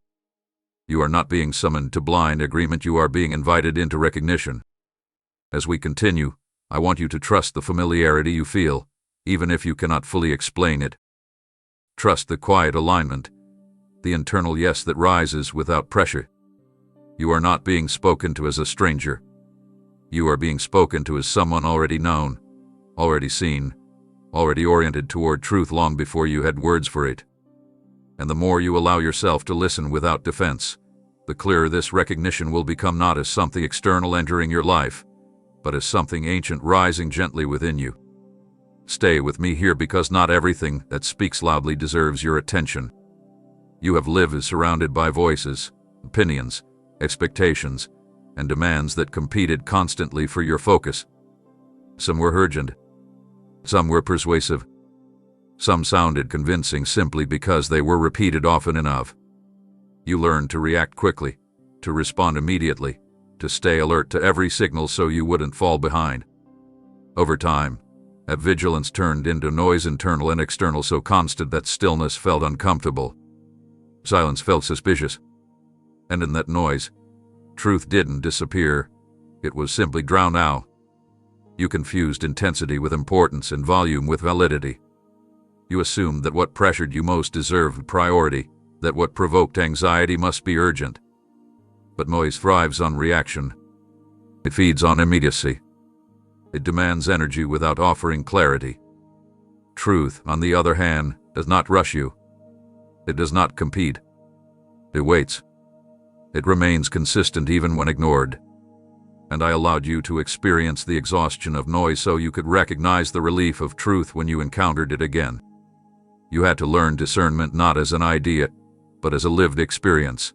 You are not being summoned to blind agreement, you are being invited into recognition. As we continue, I want you to trust the familiarity you feel, even if you cannot fully explain it. Trust the quiet alignment, the internal yes that rises without pressure. You are not being spoken to as a stranger. You are being spoken to as someone already known, already seen, already oriented toward truth long before you had words for it. And the more you allow yourself to listen without defense, the clearer this recognition will become, not as something external entering your life, but as something ancient rising gently within you. Stay with me here, because not everything that speaks loudly deserves your attention. You have lived surrounded by voices, opinions, expectations, and demands that competed constantly for your focus. Some were urgent. Some were persuasive. Some sounded convincing simply because they were repeated often enough. You learned to react quickly, to respond immediately, to stay alert to every signal so you wouldn't fall behind. Over time, that vigilance turned into noise, internal and external, so constant that stillness felt uncomfortable. Silence felt suspicious. And in that noise, truth didn't disappear, it was simply drowned out. You confused intensity with importance and volume with validity. You assumed that what pressured you most deserved priority, that what provoked anxiety must be urgent. But noise thrives on reaction. It feeds on immediacy. It demands energy without offering clarity. Truth, on the other hand, does not rush you. It does not compete. It waits. It remains consistent even when ignored. And I allowed you to experience the exhaustion of noise so you could recognize the relief of truth when you encountered it again. You had to learn discernment not as an idea, but as a lived experience.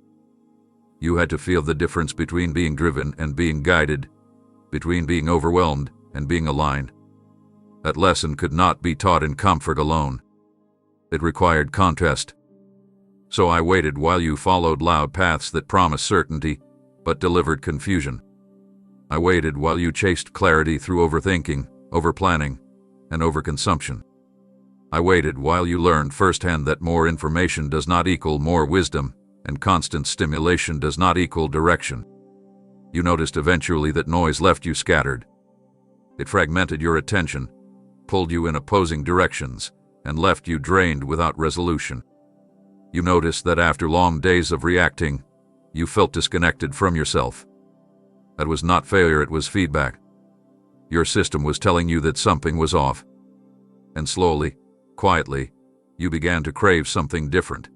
You had to feel the difference between being driven and being guided, between being overwhelmed and being aligned. That lesson could not be taught in comfort alone. It required contrast. So I waited while you followed loud paths that promised certainty, but delivered confusion. I waited while you chased clarity through overthinking, overplanning, and overconsumption. I waited while you learned firsthand that more information does not equal more wisdom, and constant stimulation does not equal direction. You noticed eventually that noise left you scattered. It fragmented your attention, pulled you in opposing directions, and left you drained without resolution. You noticed that after long days of reacting, you felt disconnected from yourself. That was not failure, it was feedback. Your system was telling you that something was off. And slowly, quietly, you began to crave something different.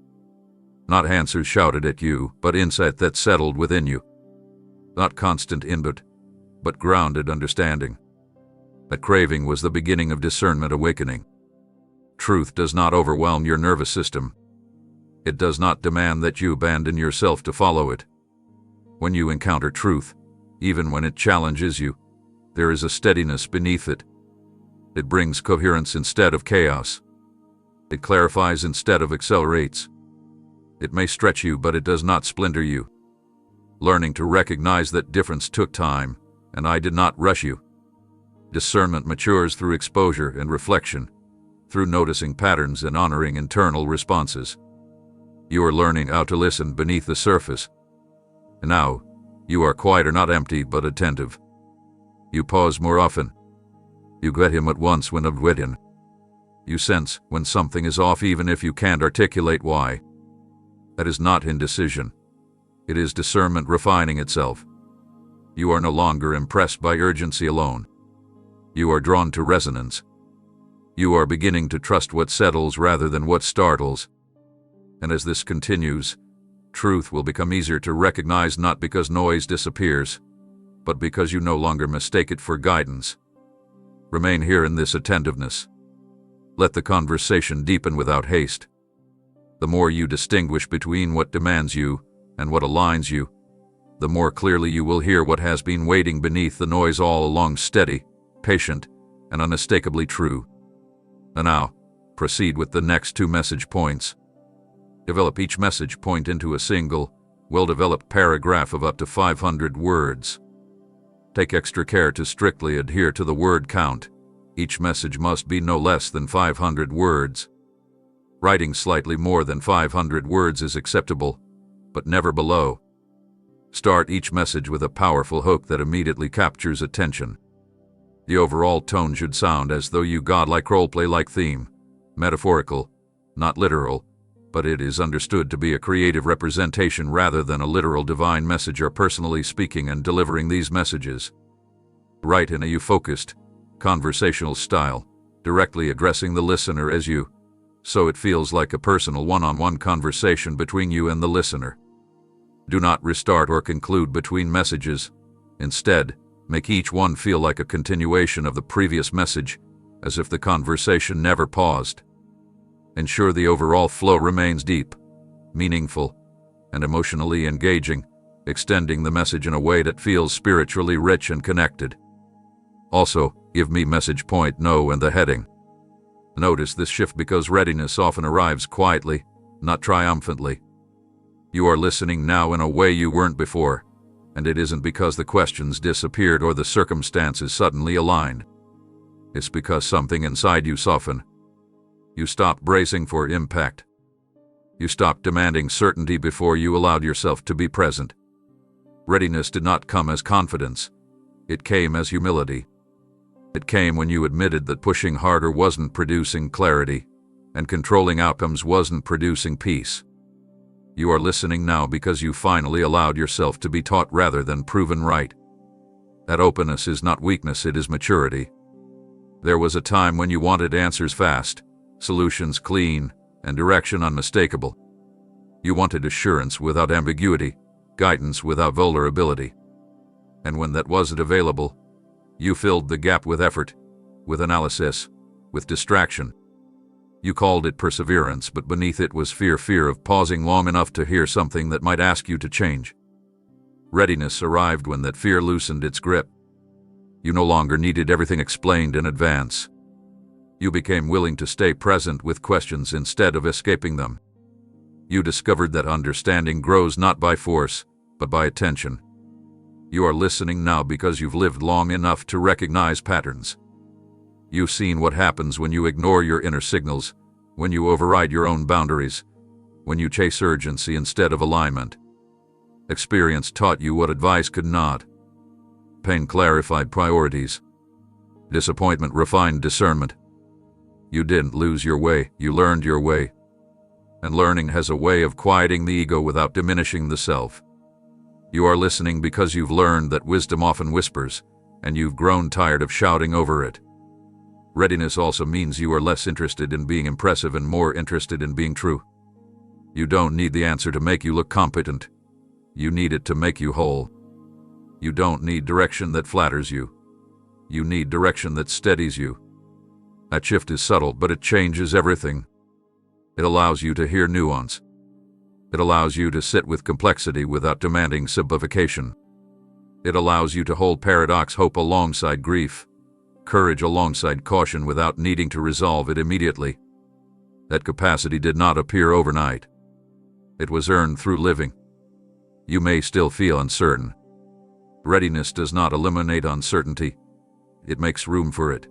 Not answers shouted at you, but insight that settled within you. Not constant input, but grounded understanding. That craving was the beginning of discernment awakening. Truth does not overwhelm your nervous system. It does not demand that you abandon yourself to follow it. When you encounter truth, even when it challenges you, there is a steadiness beneath it. It brings coherence instead of chaos. It clarifies instead of accelerates. It may stretch you, but it does not splinter you. Learning to recognize that difference took time, and I did not rush you. Discernment matures through exposure and reflection, through noticing patterns and honoring internal responses. You are learning how to listen beneath the surface. And now, you are quieter, not empty, but attentive. You pause more often. You get him at once when not with him. You sense when something is off even if you can't articulate why. That is not indecision. It is discernment refining itself. You are no longer impressed by urgency alone. You are drawn to resonance. You are beginning to trust what settles rather than what startles. And as this continues, truth will become easier to recognize, not because noise disappears, but because you no longer mistake it for guidance. Remain here in this attentiveness. Let the conversation deepen without haste. The more you distinguish between what demands you and what aligns you, the more clearly you will hear what has been waiting beneath the noise all along, steady, patient, and unmistakably true. And now, proceed with the next 2 message points. Develop each message point into a single, well-developed paragraph of up to 500 words. Take extra care to strictly adhere to the word count. Each message must be no less than 500 words. Writing slightly more than 500 words is acceptable, but never below. Start each message with a powerful hook that immediately captures attention. The overall tone should sound as though you godlike roleplay-like theme, metaphorical, not literal, but it is understood to be a creative representation rather than a literal divine message. Or personally speaking and delivering these messages. Write in a you-focused, conversational style, directly addressing the listener as you, so it feels like a personal one-on-one conversation between you and the listener. Do not restart or conclude between messages. Instead, make each one feel like a continuation of the previous message, as if the conversation never paused. Ensure the overall flow remains deep, meaningful, and emotionally engaging, extending the message in a way that feels spiritually rich and connected. Also, give me message point no and the heading. Notice this shift because readiness often arrives quietly, not triumphantly. You are listening now in a way you weren't before, and it isn't because the questions disappeared or the circumstances suddenly aligned. It's because something inside you softened. You stopped bracing for impact. You stopped demanding certainty before you allowed yourself to be present. Readiness did not come as confidence. It came as humility. It came when you admitted that pushing harder wasn't producing clarity, and controlling outcomes wasn't producing peace. You are listening now because you finally allowed yourself to be taught rather than proven right. That openness is not weakness, it is maturity. There was a time when you wanted answers fast, solutions clean, and direction unmistakable. You wanted assurance without ambiguity, guidance without vulnerability. And when that wasn't available, you filled the gap with effort, with analysis, with distraction. You called it perseverance, but beneath it was fear of pausing long enough to hear something that might ask you to change. Readiness arrived when that fear loosened its grip. You no longer needed everything explained in advance. You became willing to stay present with questions instead of escaping them. You discovered that understanding grows not by force, but by attention. You are listening now because you've lived long enough to recognize patterns. You've seen what happens when you ignore your inner signals, when you override your own boundaries, when you chase urgency instead of alignment. Experience taught you what advice could not. Pain clarified priorities. Disappointment refined discernment. You didn't lose your way, you learned your way. And learning has a way of quieting the ego without diminishing the self. You are listening because you've learned that wisdom often whispers, and you've grown tired of shouting over it. Readiness also means you are less interested in being impressive and more interested in being true. You don't need the answer to make you look competent. You need it to make you whole. You don't need direction that flatters you. You need direction that steadies you. That shift is subtle, but it changes everything. It allows you to hear nuance. It allows you to sit with complexity without demanding simplification. It allows you to hold paradox, hope alongside grief, courage alongside caution without needing to resolve it immediately. That capacity did not appear overnight. It was earned through living. You may still feel uncertain. Readiness does not eliminate uncertainty. It makes room for it.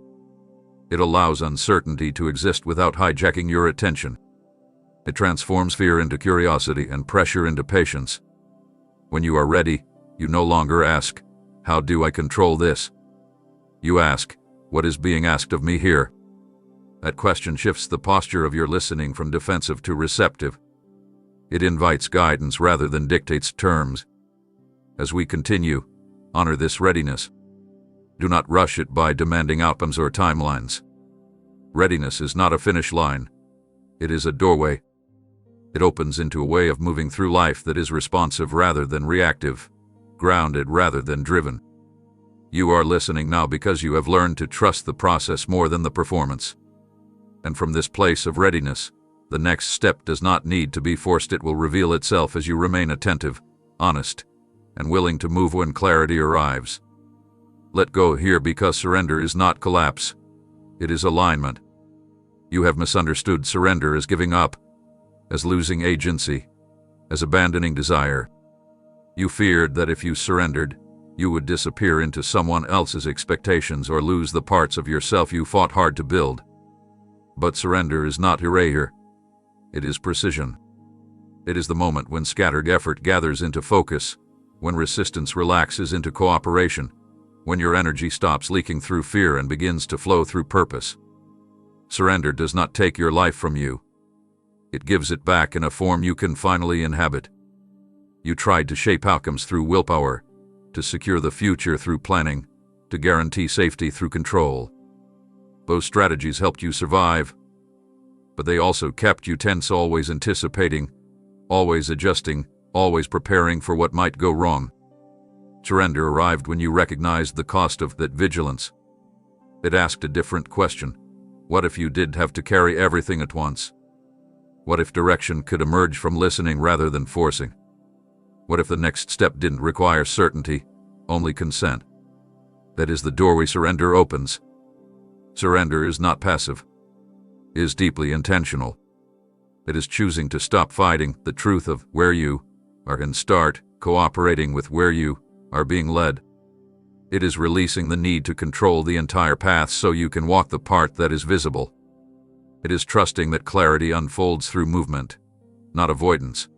It allows uncertainty to exist without hijacking your attention. It transforms fear into curiosity and pressure into patience. When you are ready, you no longer ask, "How do I control this?" You ask, "What is being asked of me here?" That question shifts the posture of your listening from defensive to receptive. It invites guidance rather than dictates terms. As we continue, honor this readiness. Do not rush it by demanding outcomes or timelines. Readiness is not a finish line. It is a doorway. It opens into a way of moving through life that is responsive rather than reactive, grounded rather than driven. You are listening now because you have learned to trust the process more than the performance. And from this place of readiness, the next step does not need to be forced. It will reveal itself as you remain attentive, honest, and willing to move when clarity arrives. Let go here because surrender is not collapse. It is alignment. You have misunderstood surrender as giving up, as losing agency, as abandoning desire. You feared that if you surrendered, you would disappear into someone else's expectations or lose the parts of yourself you fought hard to build. But surrender is not erasure. It is precision. It is the moment when scattered effort gathers into focus, when resistance relaxes into cooperation, when your energy stops leaking through fear and begins to flow through purpose. Surrender does not take your life from you. It gives it back in a form you can finally inhabit. You tried to shape outcomes through willpower, to secure the future through planning, to guarantee safety through control. Those strategies helped you survive, but they also kept you tense, always anticipating, always adjusting, always preparing for what might go wrong. Surrender arrived when you recognized the cost of that vigilance. It asked a different question. What if you did have to carry everything at once? What if direction could emerge from listening rather than forcing? What if the next step didn't require certainty, only consent? That is the doorway surrender opens. Surrender is not passive. It is deeply intentional. It is choosing to stop fighting the truth of where you are and start cooperating with where you are being led. It is releasing the need to control the entire path so you can walk the part that is visible. It is trusting that clarity unfolds through movement, not avoidance.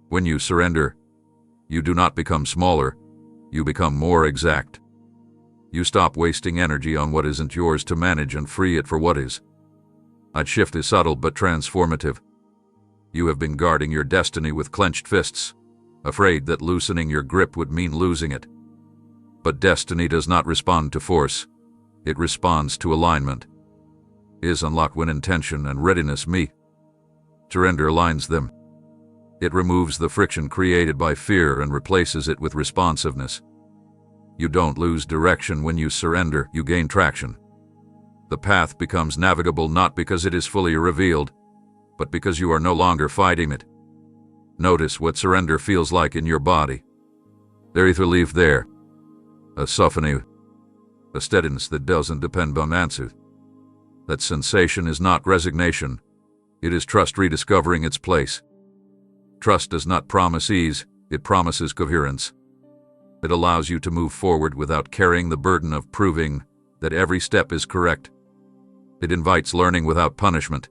When you surrender, you do not become smaller, you become more exact. You stop wasting energy on what isn't yours to manage and free it for what is. That shift is subtle but transformative. You have been guarding your destiny with clenched fists, afraid that loosening your grip would mean losing it. But destiny does not respond to force. It responds to alignment. It is unlocked when intention and readiness meet. Surrender aligns them. It removes the friction created by fear and replaces it with responsiveness. You don't lose direction when you surrender, you gain traction. The path becomes navigable not because it is fully revealed, but because you are no longer fighting it. Notice what surrender feels like in your body. There is relief there, a softening, a steadiness that doesn't depend on answers. That sensation is not resignation, it is trust rediscovering its place. Trust does not promise ease, it promises coherence. It allows you to move forward without carrying the burden of proving that every step is correct. It invites learning without punishment,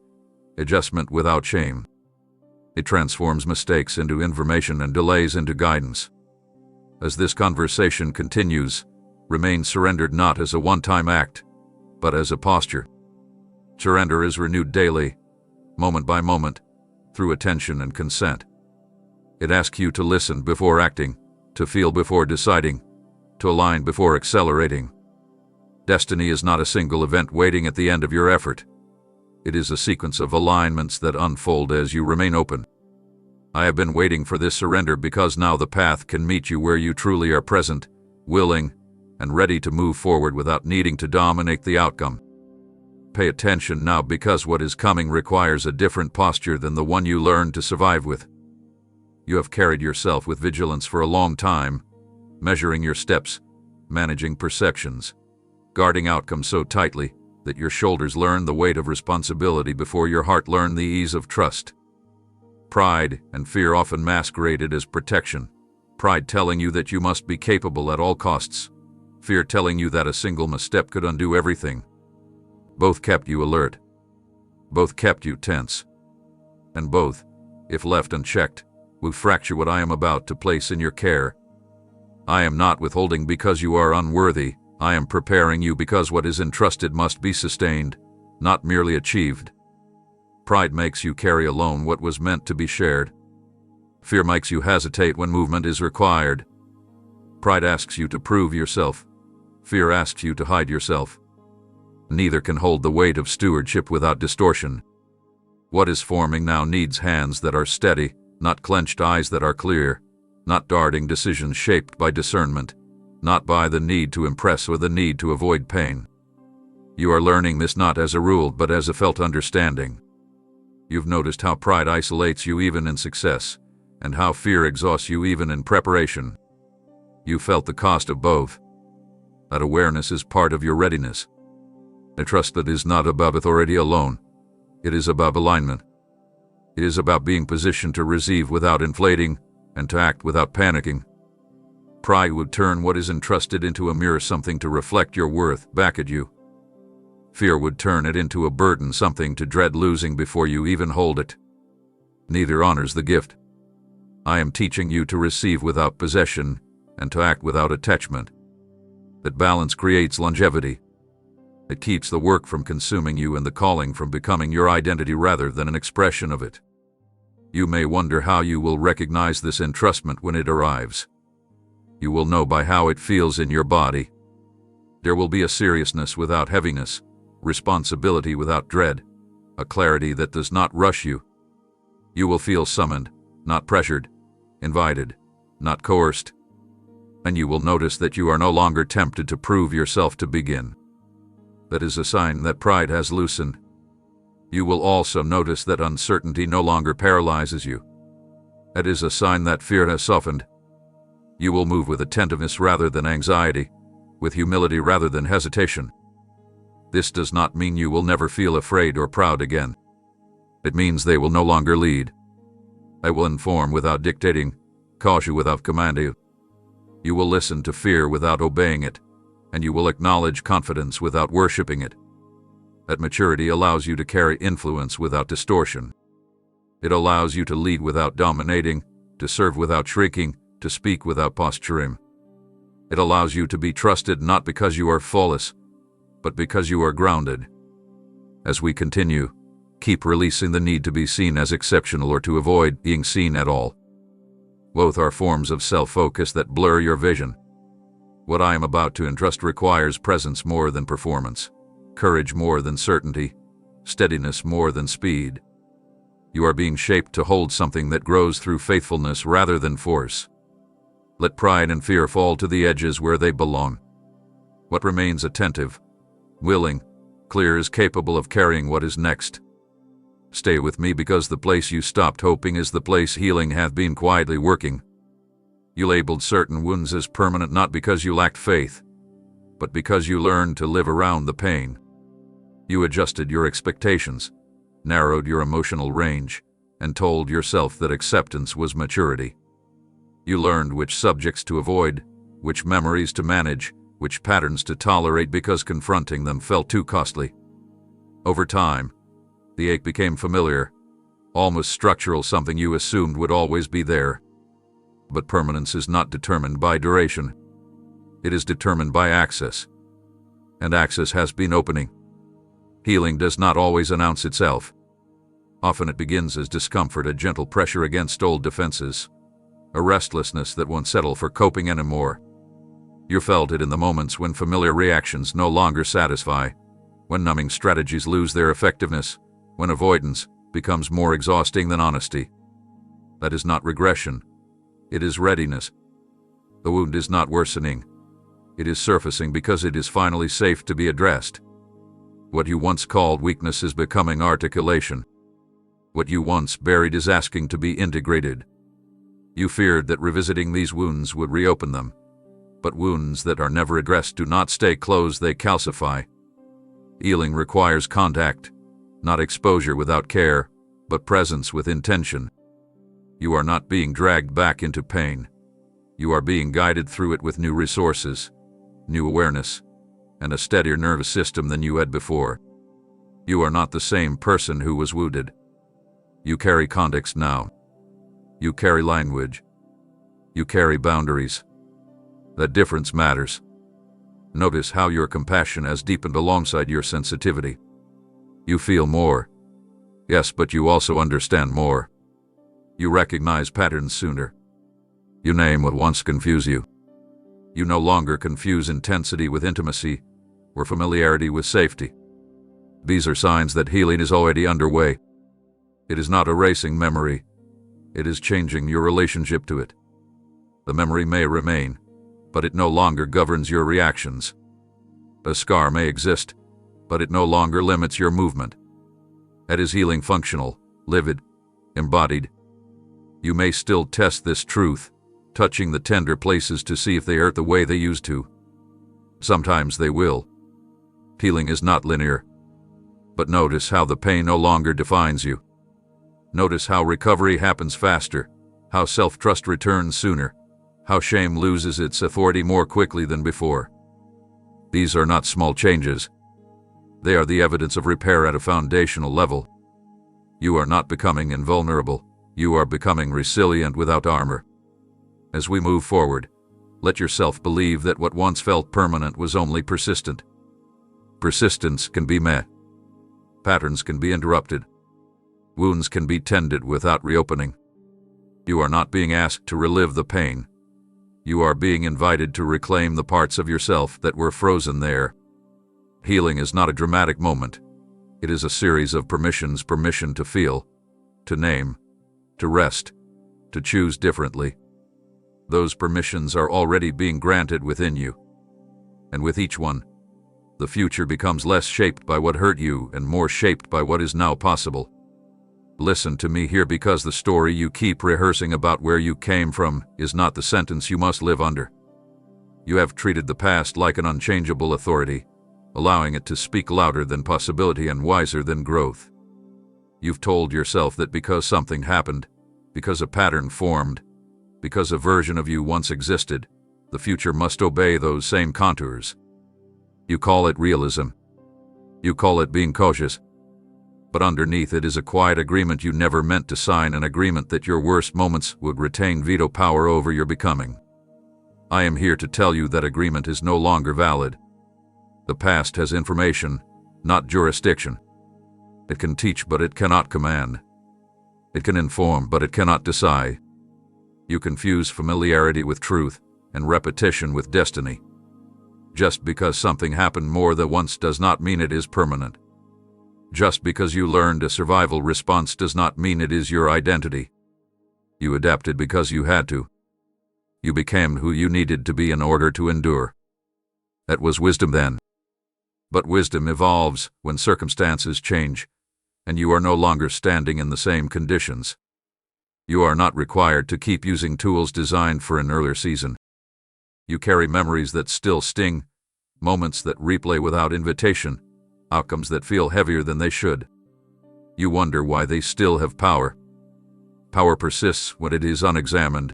adjustment without shame. It transforms mistakes into information and delays into guidance. As this conversation continues, remain surrendered not as a one-time act, but as a posture. Surrender is renewed daily, moment by moment, through attention and consent. It asks you to listen before acting, to feel before deciding, to align before accelerating. Destiny is not a single event waiting at the end of your effort. It is a sequence of alignments that unfold as you remain open. I have been waiting for this surrender because now the path can meet you where you truly are present, willing, and ready to move forward without needing to dominate the outcome. Pay attention now because what is coming requires a different posture than the one you learned to survive with. You have carried yourself with vigilance for a long time, measuring your steps, managing perceptions, guarding outcomes so tightly that your shoulders learn the weight of responsibility before your heart learned the ease of trust. Pride and fear often masqueraded as protection. Pride telling you that you must be capable at all costs. Fear telling you that a single misstep could undo everything. Both kept you alert. Both kept you tense. And both, if left unchecked, will fracture what I am about to place in your care. I am not withholding because you are unworthy. I am preparing you because what is entrusted must be sustained, not merely achieved. Pride makes you carry alone what was meant to be shared. Fear makes you hesitate when movement is required. Pride asks you to prove yourself. Fear asks you to hide yourself. Neither can hold the weight of stewardship without distortion. What is forming now needs hands that are steady, not clenched eyes that are clear, not darting decisions shaped by discernment, not by the need to impress or the need to avoid pain. You are learning this not as a rule but as a felt understanding. You've noticed how pride isolates you even in success, and how fear exhausts you even in preparation. You felt the cost of both. That awareness is part of your readiness. A trust that is not above authority alone. It is above alignment. It is about being positioned to receive without inflating and to act without panicking. Pride would turn what is entrusted into a mirror, something to reflect your worth back at you. Fear would turn it into a burden, something to dread losing before you even hold it. Neither honors the gift. I am teaching you to receive without possession and to act without attachment. That balance creates longevity. It keeps the work from consuming you and the calling from becoming your identity rather than an expression of it. You may wonder how you will recognize this entrustment when it arrives. You will know by how it feels in your body. There will be a seriousness without heaviness, responsibility without dread, a clarity that does not rush you. You will feel summoned, not pressured, invited, not coerced. And you will notice that you are no longer tempted to prove yourself to begin. That is a sign that pride has loosened. You will also notice that uncertainty no longer paralyzes you. That is a sign that fear has softened. You will move with attentiveness rather than anxiety, with humility rather than hesitation. This does not mean you will never feel afraid or proud again. It means they will no longer lead. They will inform without dictating, caution without commanding. You will listen to fear without obeying it, and you will acknowledge confidence without worshiping it. That maturity allows you to carry influence without distortion. It allows you to lead without dominating, to serve without shrinking, to speak without posturing. It allows you to be trusted not because you are flawless, but because you are grounded. As we continue, Keep releasing the need to be seen as exceptional or to avoid being seen at all. Both are forms of self-focus that blur your vision. What I am about to entrust requires presence more than performance, courage more than certainty, steadiness more than speed. You are being shaped to hold something that grows through faithfulness rather than force. Let pride and fear fall to the edges where they belong. What remains attentive, willing, clear is capable of carrying what is next. Stay with me because the place you stopped hoping is the place healing hath been quietly working. You labeled certain wounds as permanent not because you lacked faith, but because you learned to live around the pain. You adjusted your expectations, narrowed your emotional range, and told yourself that acceptance was maturity. You learned which subjects to avoid, which memories to manage, which patterns to tolerate because confronting them felt too costly. Over time, the ache became familiar, almost structural, something you assumed would always be there. But permanence is not determined by duration. It is determined by access. And access has been opening. Healing does not always announce itself. Often it begins as discomfort, a gentle pressure against old defenses, a restlessness that won't settle for coping anymore. You felt it in the moments when familiar reactions no longer satisfy, when numbing strategies lose their effectiveness, when avoidance becomes more exhausting than honesty. That is not regression. It is readiness. The wound is not worsening. It is surfacing because it is finally safe to be addressed. What you once called weakness is becoming articulation. What you once buried is asking to be integrated. You feared that revisiting these wounds would reopen them. But wounds that are never addressed do not stay closed, they calcify. Healing requires contact, not exposure without care, but presence with intention. You are not being dragged back into pain. You are being guided through it with new resources, new awareness, and a steadier nervous system than you had before. You are not the same person who was wounded. You carry context now. You carry language. You carry boundaries. That difference matters. Notice how your compassion has deepened alongside your sensitivity. You feel more. Yes, but you also understand more. You recognize patterns sooner. You name what once confused you. You no longer confuse intensity with intimacy, or familiarity with safety. These are signs that healing is already underway. It is not erasing memory. It is changing your relationship to it. The memory may remain, but it no longer governs your reactions. A scar may exist, but it no longer limits your movement. That is healing functional, livid, embodied. You may still test this truth, touching the tender places to see if they hurt the way they used to. Sometimes they will. Healing is not linear. But notice how the pain no longer defines you. Notice how recovery happens faster, how self-trust returns sooner, how shame loses its authority more quickly than before. These are not small changes. They are the evidence of repair at a foundational level. You are not becoming invulnerable. You are becoming resilient without armor. As we move forward, let yourself believe that what once felt permanent was only persistent. Persistence can be met. Patterns can be interrupted. Wounds can be tended without reopening. You are not being asked to relive the pain. You are being invited to reclaim the parts of yourself that were frozen there. Healing is not a dramatic moment. It is a series of permissions: permission to feel, to name, to rest, to choose differently. Those permissions are already being granted within you. And with each one, the future becomes less shaped by what hurt you and more shaped by what is now possible. Listen to me here, because the story you keep rehearsing about where you came from is not the sentence you must live under. You have treated the past like an unchangeable authority, allowing it to speak louder than possibility and wiser than growth. You've told yourself that because something happened, because a pattern formed, because a version of you once existed, the future must obey those same contours. You call it realism. You call it being cautious. But underneath it is a quiet agreement you never meant to sign, an agreement that your worst moments would retain veto power over your becoming. I am here to tell you that agreement is no longer valid. The past has information, not jurisdiction. It can teach, but it cannot command. It can inform, but it cannot decide. You confuse familiarity with truth and repetition with destiny. Just because something happened more than once does not mean it is permanent. Just because you learned a survival response does not mean it is your identity. You adapted because you had to. You became who you needed to be in order to endure. That was wisdom then. But wisdom evolves when circumstances change, and you are no longer standing in the same conditions. You are not required to keep using tools designed for an earlier season. You carry memories that still sting, moments that replay without invitation, outcomes that feel heavier than they should. You wonder why they still have power. Power persists when it is unexamined.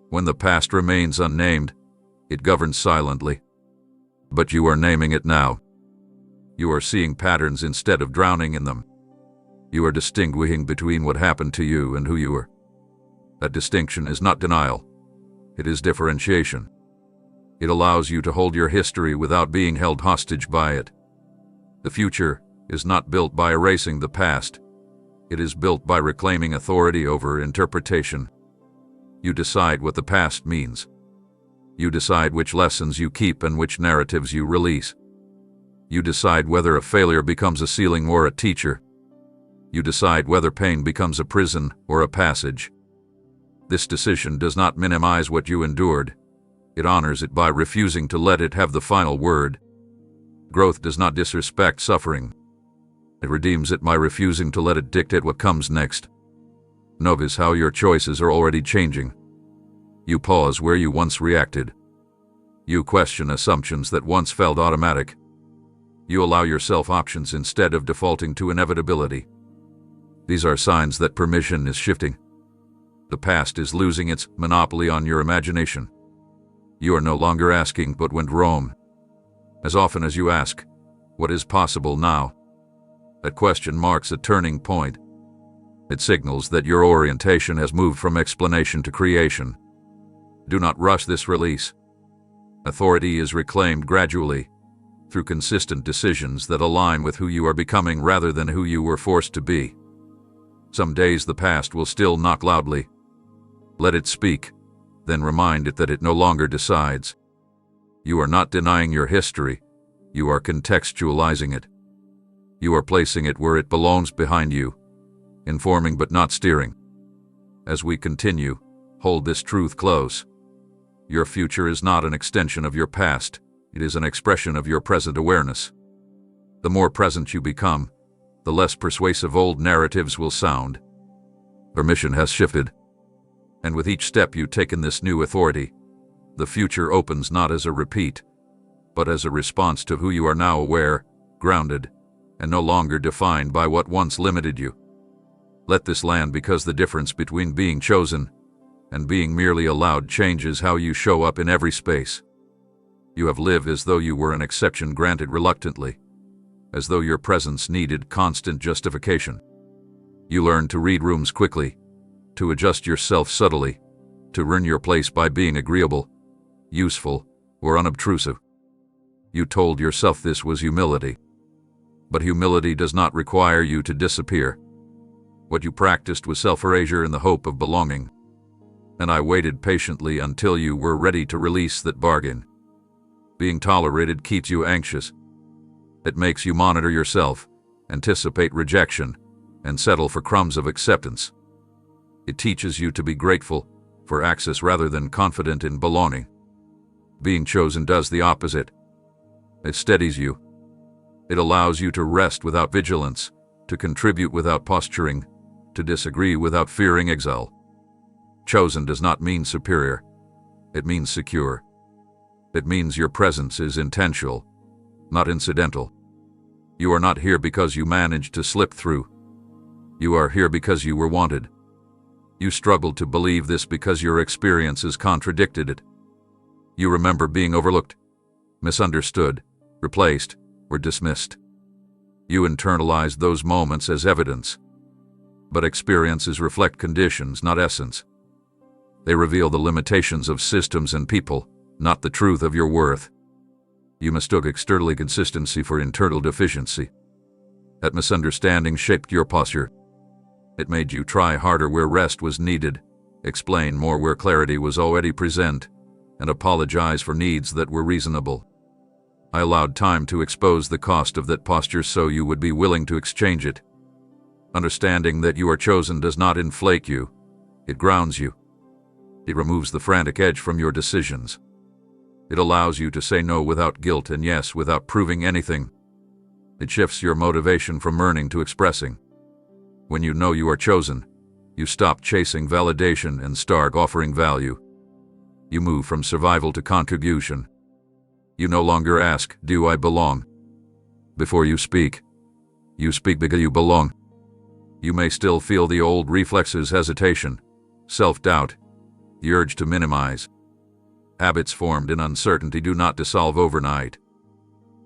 When the past remains unnamed, it governs silently. But you are naming it now. You are seeing patterns instead of drowning in them. You are distinguishing between what happened to you and who you are. That distinction is not denial. It is differentiation. It allows you to hold your history without being held hostage by it. The future is not built by erasing the past. It is built by reclaiming authority over interpretation. You decide what the past means. You decide which lessons you keep and which narratives you release. You decide whether a failure becomes a ceiling or a teacher. You decide whether pain becomes a prison or a passage. This decision does not minimize what you endured. It honors it by refusing to let it have the final word. Growth does not disrespect suffering. It redeems it by refusing to let it dictate what comes next. Notice how your choices are already changing. You pause where you once reacted. You question assumptions that once felt automatic. You allow yourself options instead of defaulting to inevitability. These are signs that permission is shifting. The past is losing its monopoly on your imagination. You are no longer asking, "But went wrong?" As often as you ask, "What is possible now?" that question marks a turning point. It signals that your orientation has moved from explanation to creation. Do not rush this release. Authority is reclaimed gradually, through consistent decisions that align with who you are becoming rather than who you were forced to be. Some days the past will still knock loudly. Let it speak, then remind it that it no longer decides. You are not denying your history, you are contextualizing it. You are placing it where it belongs behind you, informing but not steering. As we continue, hold this truth close. Your future is not an extension of your past, it is an expression of your present awareness. The more present you become, the less persuasive old narratives will sound. Your mission has shifted. And with each step you take in this new authority, the future opens not as a repeat, but as a response to who you are now aware, grounded, and no longer defined by what once limited you. Let this land, because the difference between being chosen and being merely allowed changes how you show up in every space. You have lived as though you were an exception granted reluctantly, as though your presence needed constant justification. You learned to read rooms quickly, to adjust yourself subtly, to earn your place by being agreeable, useful, or unobtrusive. You told yourself this was humility. But humility does not require you to disappear. What you practiced was self-erasure in the hope of belonging. And I waited patiently until you were ready to release that bargain. Being tolerated keeps you anxious. It makes you monitor yourself, anticipate rejection, and settle for crumbs of acceptance. It teaches you to be grateful for access rather than confident in belonging. Being chosen does the opposite. It steadies you. It allows you to rest without vigilance, to contribute without posturing, to disagree without fearing exile. Chosen does not mean superior. It means secure. It means your presence is intentional, not incidental. You are not here because you managed to slip through. You are here because you were wanted. You struggled to believe this because your experiences contradicted it. You remember being overlooked, misunderstood, replaced, or dismissed. You internalized those moments as evidence. But experiences reflect conditions, not essence. They reveal the limitations of systems and people, not the truth of your worth. You mistook external consistency for internal deficiency. That misunderstanding shaped your posture. It made you try harder where rest was needed, explain more where clarity was already present, and apologize for needs that were reasonable. I allowed time to expose the cost of that posture so you would be willing to exchange it. Understanding that you are chosen does not inflate you, it grounds you. It removes the frantic edge from your decisions. It allows you to say no without guilt and yes without proving anything. It shifts your motivation from earning to expressing. When you know you are chosen, you stop chasing validation and start offering value. You move from survival to contribution. You no longer ask, "Do I belong?" Before you speak because you belong. You may still feel the old reflexes, hesitation, self-doubt, the urge to minimize. Habits formed in uncertainty do not dissolve overnight.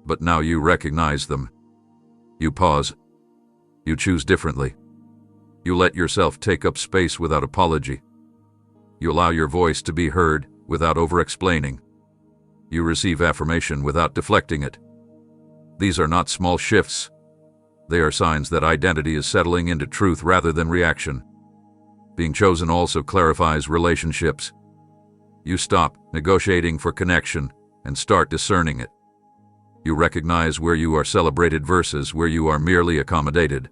But now you recognize them. You pause. You choose differently. You let yourself take up space without apology. You allow your voice to be heard without over-explaining. You receive affirmation without deflecting it. These are not small shifts. They are signs that identity is settling into truth rather than reaction. Being chosen also clarifies relationships. You stop negotiating for connection and start discerning it. You recognize where you are celebrated versus where you are merely accommodated.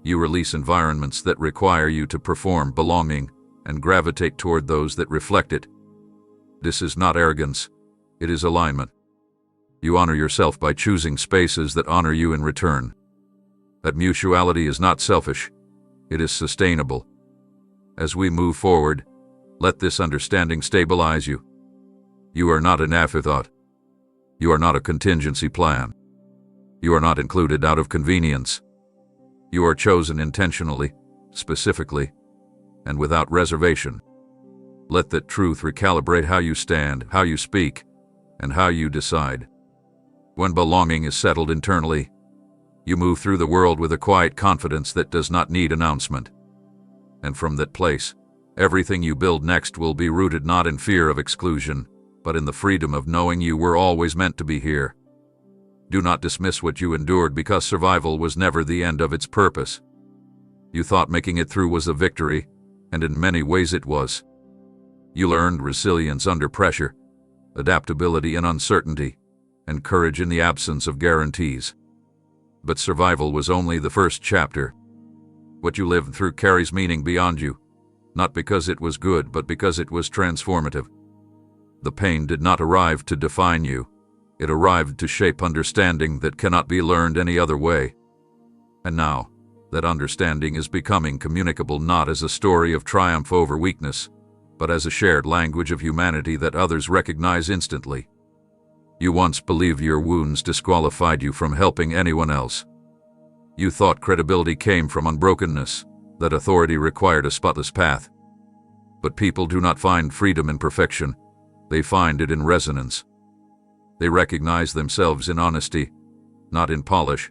You release environments that require you to perform belonging and gravitate toward those that reflect it. This is not arrogance, it is alignment. You honor yourself by choosing spaces that honor you in return. That mutuality is not selfish, it is sustainable. As we move forward, let this understanding stabilize you. You are not an afterthought. You are not a contingency plan. You are not included out of convenience. You are chosen intentionally, specifically, and without reservation. Let that truth recalibrate how you stand, how you speak, and how you decide. When belonging is settled internally, you move through the world with a quiet confidence that does not need announcement. And from that place, everything you build next will be rooted not in fear of exclusion, but in the freedom of knowing you were always meant to be here. Do not dismiss what you endured because survival was never the end of its purpose. You thought making it through was a victory, and in many ways it was. You learned resilience under pressure, adaptability in uncertainty, and courage in the absence of guarantees. But survival was only the first chapter. What you lived through carries meaning beyond you, not because it was good, but because it was transformative. The pain did not arrive to define you. It arrived to shape understanding that cannot be learned any other way. And now, that understanding is becoming communicable not as a story of triumph over weakness, but as a shared language of humanity that others recognize instantly. You once believed your wounds disqualified you from helping anyone else. You thought credibility came from unbrokenness, that authority required a spotless path. But people do not find freedom in perfection, they find it in resonance. They recognize themselves in honesty, not in polish.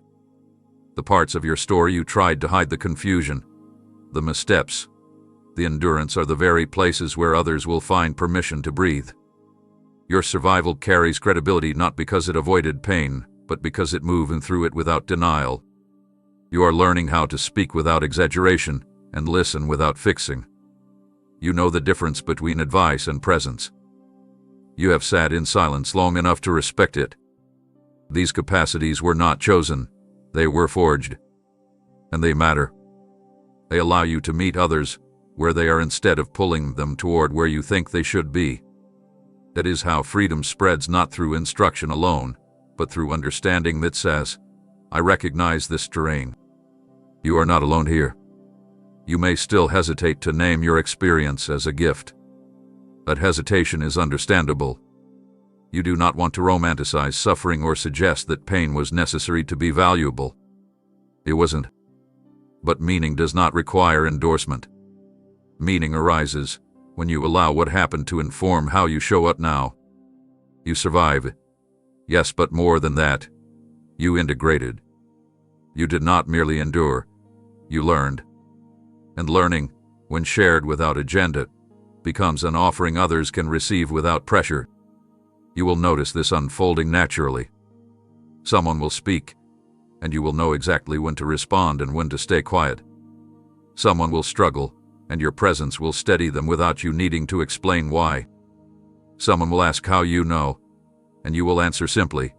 The parts of your story you tried to hide, the confusion, the missteps, the endurance, are the very places where others will find permission to breathe. Your survival carries credibility not because it avoided pain, but because it moved through it without denial. You are learning how to speak without exaggeration and listen without fixing. You know the difference between advice and presence. You have sat in silence long enough to respect it. These capacities were not chosen, they were forged. And they matter. They allow you to meet others where they are instead of pulling them toward where you think they should be. That is how freedom spreads, not through instruction alone, but through understanding that says, "I recognize this terrain." You are not alone here. You may still hesitate to name your experience as a gift. That hesitation is understandable. You do not want to romanticize suffering or suggest that pain was necessary to be valuable. It wasn't. But meaning does not require endorsement. Meaning arises when you allow what happened to inform how you show up now. You survived. Yes, but more than that. You integrated. You did not merely endure. You learned. And learning, when shared without agenda, becomes an offering others can receive without pressure. You will notice this unfolding naturally. Someone will speak, and you will know exactly when to respond and when to stay quiet. Someone will struggle, and your presence will steady them without you needing to explain why. Someone will ask how you know, and you will answer simply,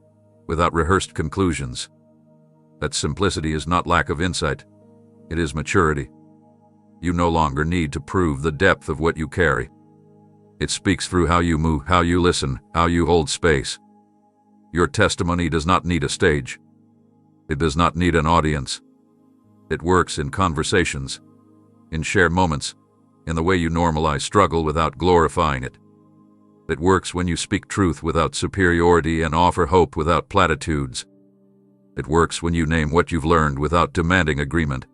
without rehearsed conclusions. That simplicity is not lack of insight, it is maturity. You no longer need to prove the depth of what you carry. It speaks through how you move, how you listen, how you hold space. Your testimony does not need a stage. It does not need an audience. It works in conversations, in shared moments, in the way you normalize struggle without glorifying it. It works when you speak truth without superiority and offer hope without platitudes. It works when you name what you've learned without demanding agreement.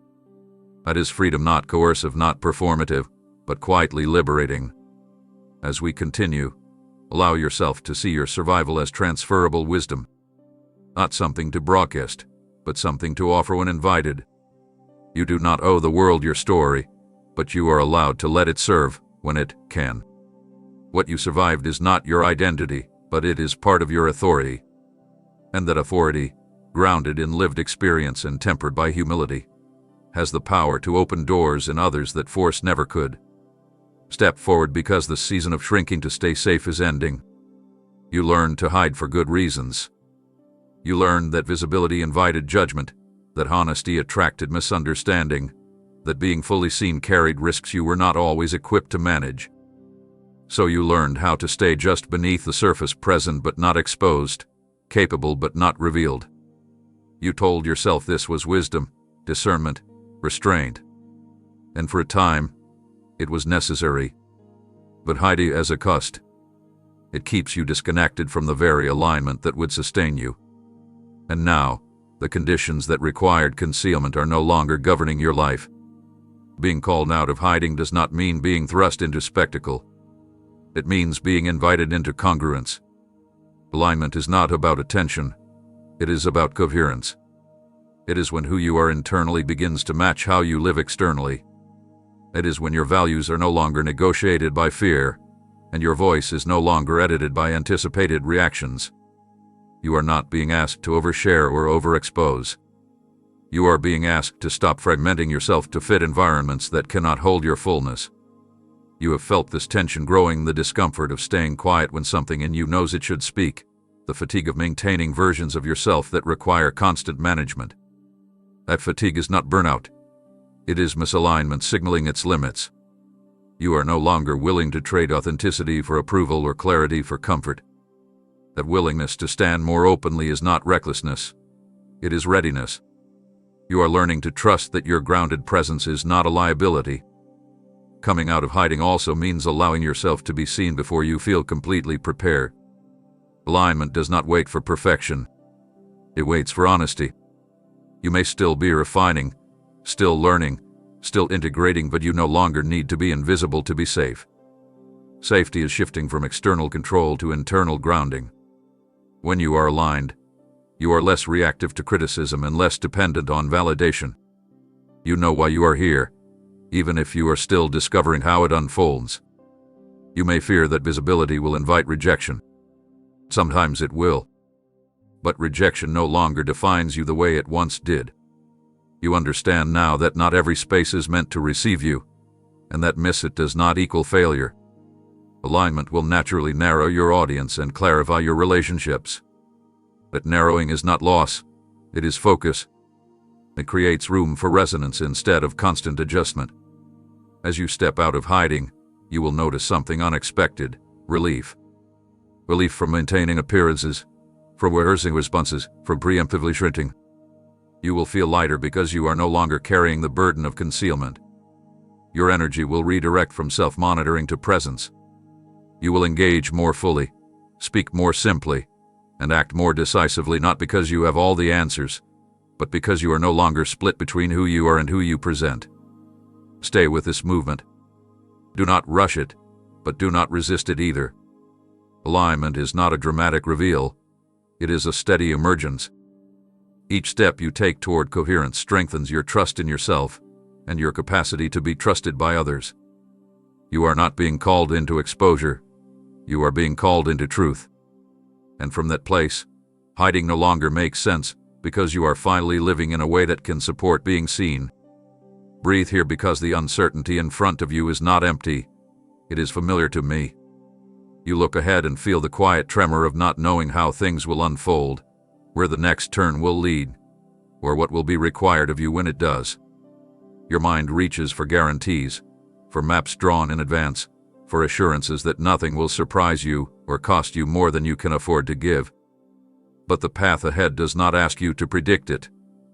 That is freedom, not coercive, not performative, but quietly liberating. As we continue, allow yourself to see your survival as transferable wisdom. Not something to broadcast, but something to offer when invited. You do not owe the world your story, but you are allowed to let it serve when it can. What you survived is not your identity, but it is part of your authority. And that authority, grounded in lived experience and tempered by humility, has the power to open doors in others that force never could. Step forward because the season of shrinking to stay safe is ending. You learned to hide for good reasons. You learned that visibility invited judgment, that honesty attracted misunderstanding, that being fully seen carried risks you were not always equipped to manage. So you learned how to stay just beneath the surface, present but not exposed, capable but not revealed. You told yourself this was wisdom, discernment, restraint. And for a time, it was necessary. But hiding as a cost. It keeps you disconnected from the very alignment that would sustain you. And now, the conditions that required concealment are no longer governing your life. Being called out of hiding does not mean being thrust into spectacle. It means being invited into congruence. Alignment is not about attention. It is about coherence. It is when who you are internally begins to match how you live externally. It is when your values are no longer negotiated by fear, and your voice is no longer edited by anticipated reactions. You are not being asked to overshare or overexpose. You are being asked to stop fragmenting yourself to fit environments that cannot hold your fullness. You have felt this tension growing, the discomfort of staying quiet when something in you knows it should speak, the fatigue of maintaining versions of yourself that require constant management. That fatigue is not burnout. It is misalignment signaling its limits. You are no longer willing to trade authenticity for approval or clarity for comfort. That willingness to stand more openly is not recklessness. It is readiness. You are learning to trust that your grounded presence is not a liability. Coming out of hiding also means allowing yourself to be seen before you feel completely prepared. Alignment does not wait for perfection. It waits for honesty. You may still be refining, still learning, still integrating, but you no longer need to be invisible to be safe. Safety is shifting from external control to internal grounding. When you are aligned, you are less reactive to criticism and less dependent on validation. You know why you are here, even if you are still discovering how it unfolds. You may fear that visibility will invite rejection. Sometimes it will. But rejection no longer defines you the way it once did. You understand now that not every space is meant to receive you, and that miss it does not equal failure. Alignment will naturally narrow your audience and clarify your relationships. But narrowing is not loss, it is focus. It creates room for resonance instead of constant adjustment. As you step out of hiding, you will notice something unexpected: relief. Relief from maintaining appearances, from rehearsing responses, from preemptively shrinking. You will feel lighter because you are no longer carrying the burden of concealment. Your energy will redirect from self-monitoring to presence. You will engage more fully, speak more simply, and act more decisively, not because you have all the answers, but because you are no longer split between who you are and who you present. Stay with this movement. Do not rush it, but do not resist it either. Alignment is not a dramatic reveal. It is a steady emergence. Each step you take toward coherence strengthens your trust in yourself and your capacity to be trusted by others. You are not being called into exposure. You are being called into truth. And from that place, hiding no longer makes sense, because you are finally living in a way that can support being seen. Breathe here because the uncertainty in front of you is not empty. It is familiar to me. You look ahead and feel the quiet tremor of not knowing how things will unfold, where the next turn will lead, or what will be required of you when it does. Your mind reaches for guarantees, for maps drawn in advance, for assurances that nothing will surprise you or cost you more than you can afford to give. But the path ahead does not ask you to predict it.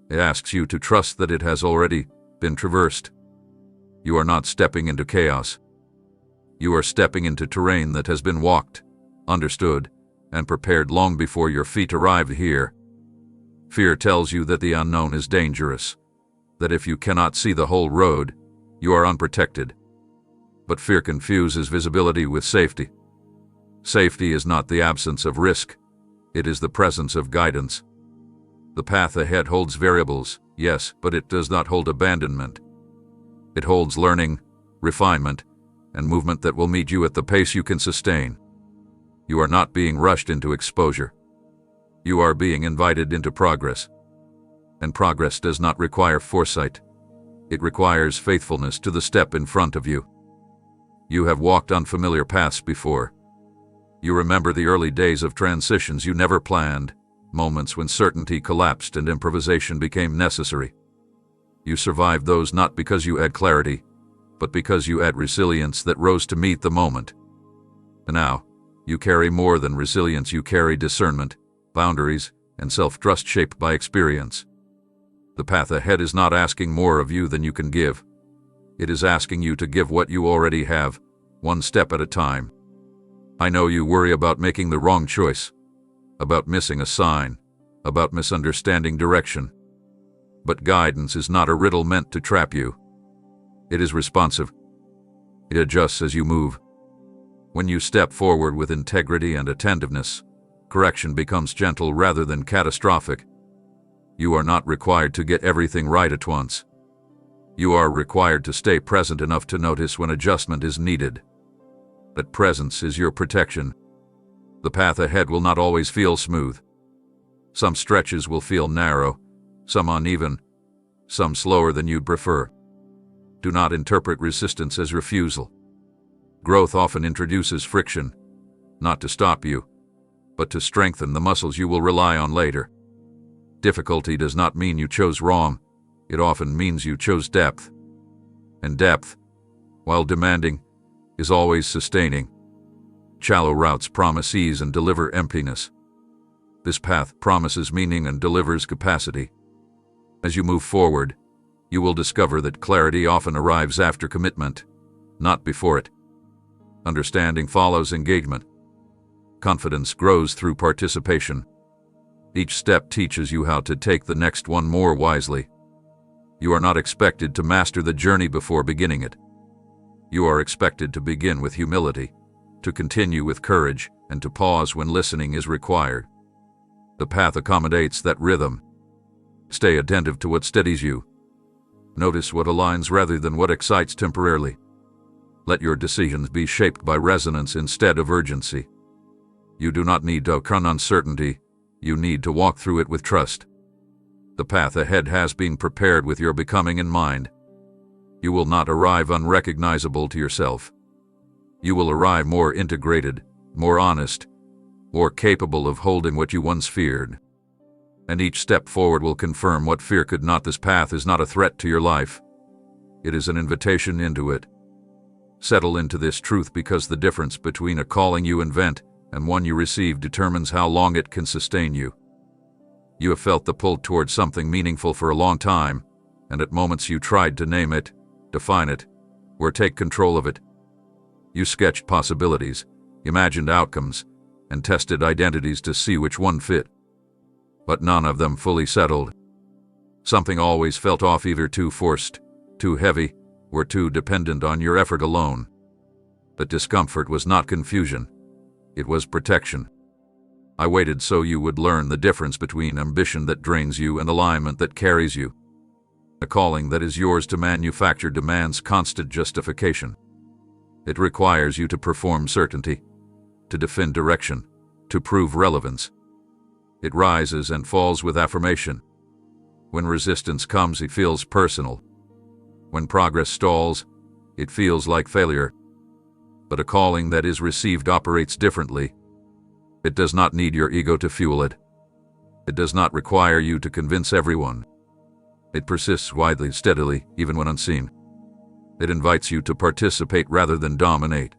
It asks you to trust that it has already been traversed. You are not stepping into chaos. You are stepping into terrain that has been walked, understood, and prepared long before your feet arrived here. Fear tells you that the unknown is dangerous, that if you cannot see the whole road, you are unprotected. But fear confuses visibility with safety. Safety is not the absence of risk. It is the presence of guidance. The path ahead holds variables, yes, but it does not hold abandonment. It holds learning, refinement, and movement that will meet you at the pace you can sustain. You are not being rushed into exposure. You are being invited into progress. And progress does not require foresight. It requires faithfulness to the step in front of you. You have walked unfamiliar paths before. You remember the early days of transitions you never planned, moments when certainty collapsed and improvisation became necessary. You survived those not because you had clarity, but because you had resilience that rose to meet the moment. And now, you carry more than resilience, you carry discernment, boundaries, and self-trust shaped by experience. The path ahead is not asking more of you than you can give. It is asking you to give what you already have, one step at a time. I know you worry about making the wrong choice, about missing a sign, about misunderstanding direction. But guidance is not a riddle meant to trap you. It is responsive. It adjusts as you move. When you step forward with integrity and attentiveness, correction becomes gentle rather than catastrophic. You are not required to get everything right at once. You are required to stay present enough to notice when adjustment is needed. That presence is your protection. The path ahead will not always feel smooth. Some stretches will feel narrow, some uneven, some slower than you'd prefer. Do not interpret resistance as refusal. Growth often introduces friction, not to stop you, but to strengthen the muscles you will rely on later. Difficulty does not mean you chose wrong. It often means you chose depth. And depth, while demanding, is always sustaining. Shallow routes promise ease and deliver emptiness. This path promises meaning and delivers capacity. As you move forward, you will discover that clarity often arrives after commitment, not before it. Understanding follows engagement. Confidence grows through participation. Each step teaches you how to take the next one more wisely. You are not expected to master the journey before beginning it. You are expected to begin with humility, to continue with courage, and to pause when listening is required. The path accommodates that rhythm. Stay attentive to what steadies you. Notice what aligns rather than what excites temporarily. Let your decisions be shaped by resonance instead of urgency. You do not need to outrun uncertainty. You need to walk through it with trust. The path ahead has been prepared with your becoming in mind. You will not arrive unrecognizable to yourself. You will arrive more integrated, more honest, more capable of holding what you once feared. And each step forward will confirm what fear could not. This path is not a threat to your life. It is an invitation into it. Settle into this truth because the difference between a calling you invent and one you receive determines how long it can sustain you. You have felt the pull towards something meaningful for a long time, and at moments you tried to name it, define it, or take control of it. You sketched possibilities, imagined outcomes, and tested identities to see which one fit. But none of them fully settled. Something always felt off, either too forced, too heavy, or too dependent on your effort alone. But discomfort was not confusion. It was protection. I waited so you would learn the difference between ambition that drains you and alignment that carries you. A calling that is yours to manufacture demands constant justification. It requires you to perform certainty, to defend direction, to prove relevance. It rises and falls with affirmation. When resistance comes, it feels personal. When progress stalls, it feels like failure. But a calling that is received operates differently. It does not need your ego to fuel it. It does not require you to convince everyone. It persists widely, steadily, even when unseen. It invites you to participate rather than dominate.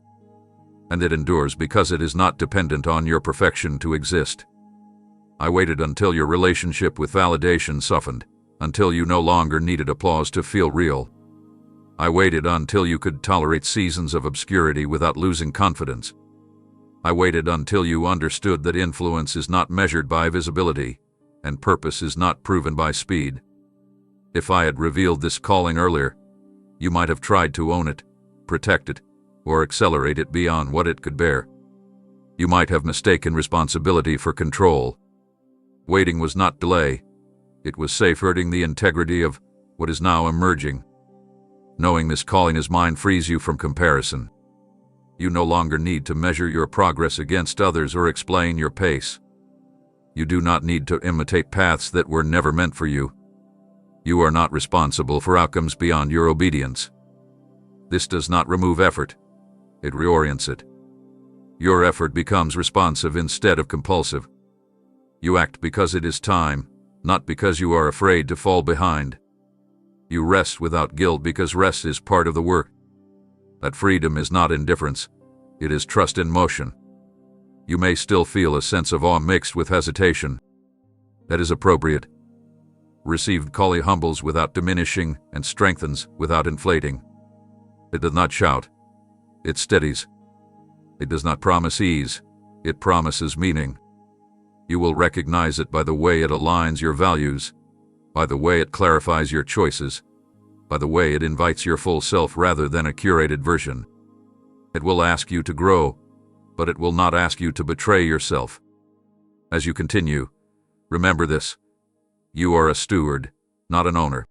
And it endures because it is not dependent on your perfection to exist. I waited until your relationship with validation softened, until you no longer needed applause to feel real. I waited until you could tolerate seasons of obscurity without losing confidence. I waited until you understood that influence is not measured by visibility, and purpose is not proven by speed. If I had revealed this calling earlier, you might have tried to own it, protect it, or accelerate it beyond what it could bear. You might have mistaken responsibility for control. Waiting was not delay. It was safeguarding the integrity of what is now emerging. Knowing this calling is mine frees you from comparison. You no longer need to measure your progress against others or explain your pace. You do not need to imitate paths that were never meant for you. You are not responsible for outcomes beyond your obedience. This does not remove effort. It reorients it. Your effort becomes responsive instead of compulsive. You act because it is time, not because you are afraid to fall behind. You rest without guilt because rest is part of the work. That freedom is not indifference. It is trust in motion. You may still feel a sense of awe mixed with hesitation. That is appropriate. Received calling humbles without diminishing and strengthens without inflating. It does not shout. It steadies. It does not promise ease. It promises meaning. You will recognize it by the way it aligns your values, by the way it clarifies your choices, by the way it invites your full self rather than a curated version. It will ask you to grow, but it will not ask you to betray yourself. As you continue, remember this: you are a steward, not an owner.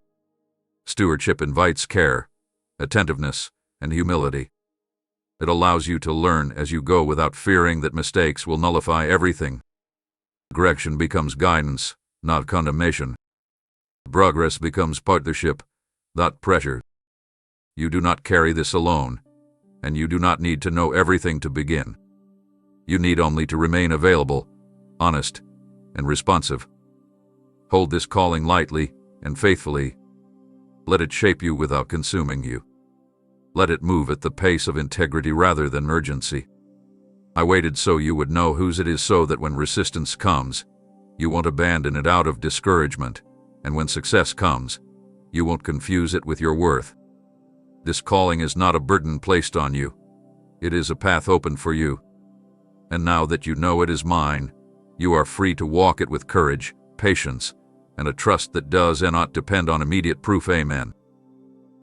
Stewardship invites care, attentiveness, and humility. It allows you to learn as you go without fearing that mistakes will nullify everything. Correction becomes guidance, not condemnation. Progress becomes partnership, not pressure. You do not carry this alone, and you do not need to know everything to begin. You need only to remain available, honest, and responsive. Hold this calling lightly and faithfully. Let it shape you without consuming you. Let it move at the pace of integrity rather than urgency. I waited so you would know whose it is, so that when resistance comes, you won't abandon it out of discouragement, and when success comes, you won't confuse it with your worth. This calling is not a burden placed on you. It is a path opened for you. And now that you know it is mine, you are free to walk it with courage, patience, and a trust that does not depend on immediate proof. Amen.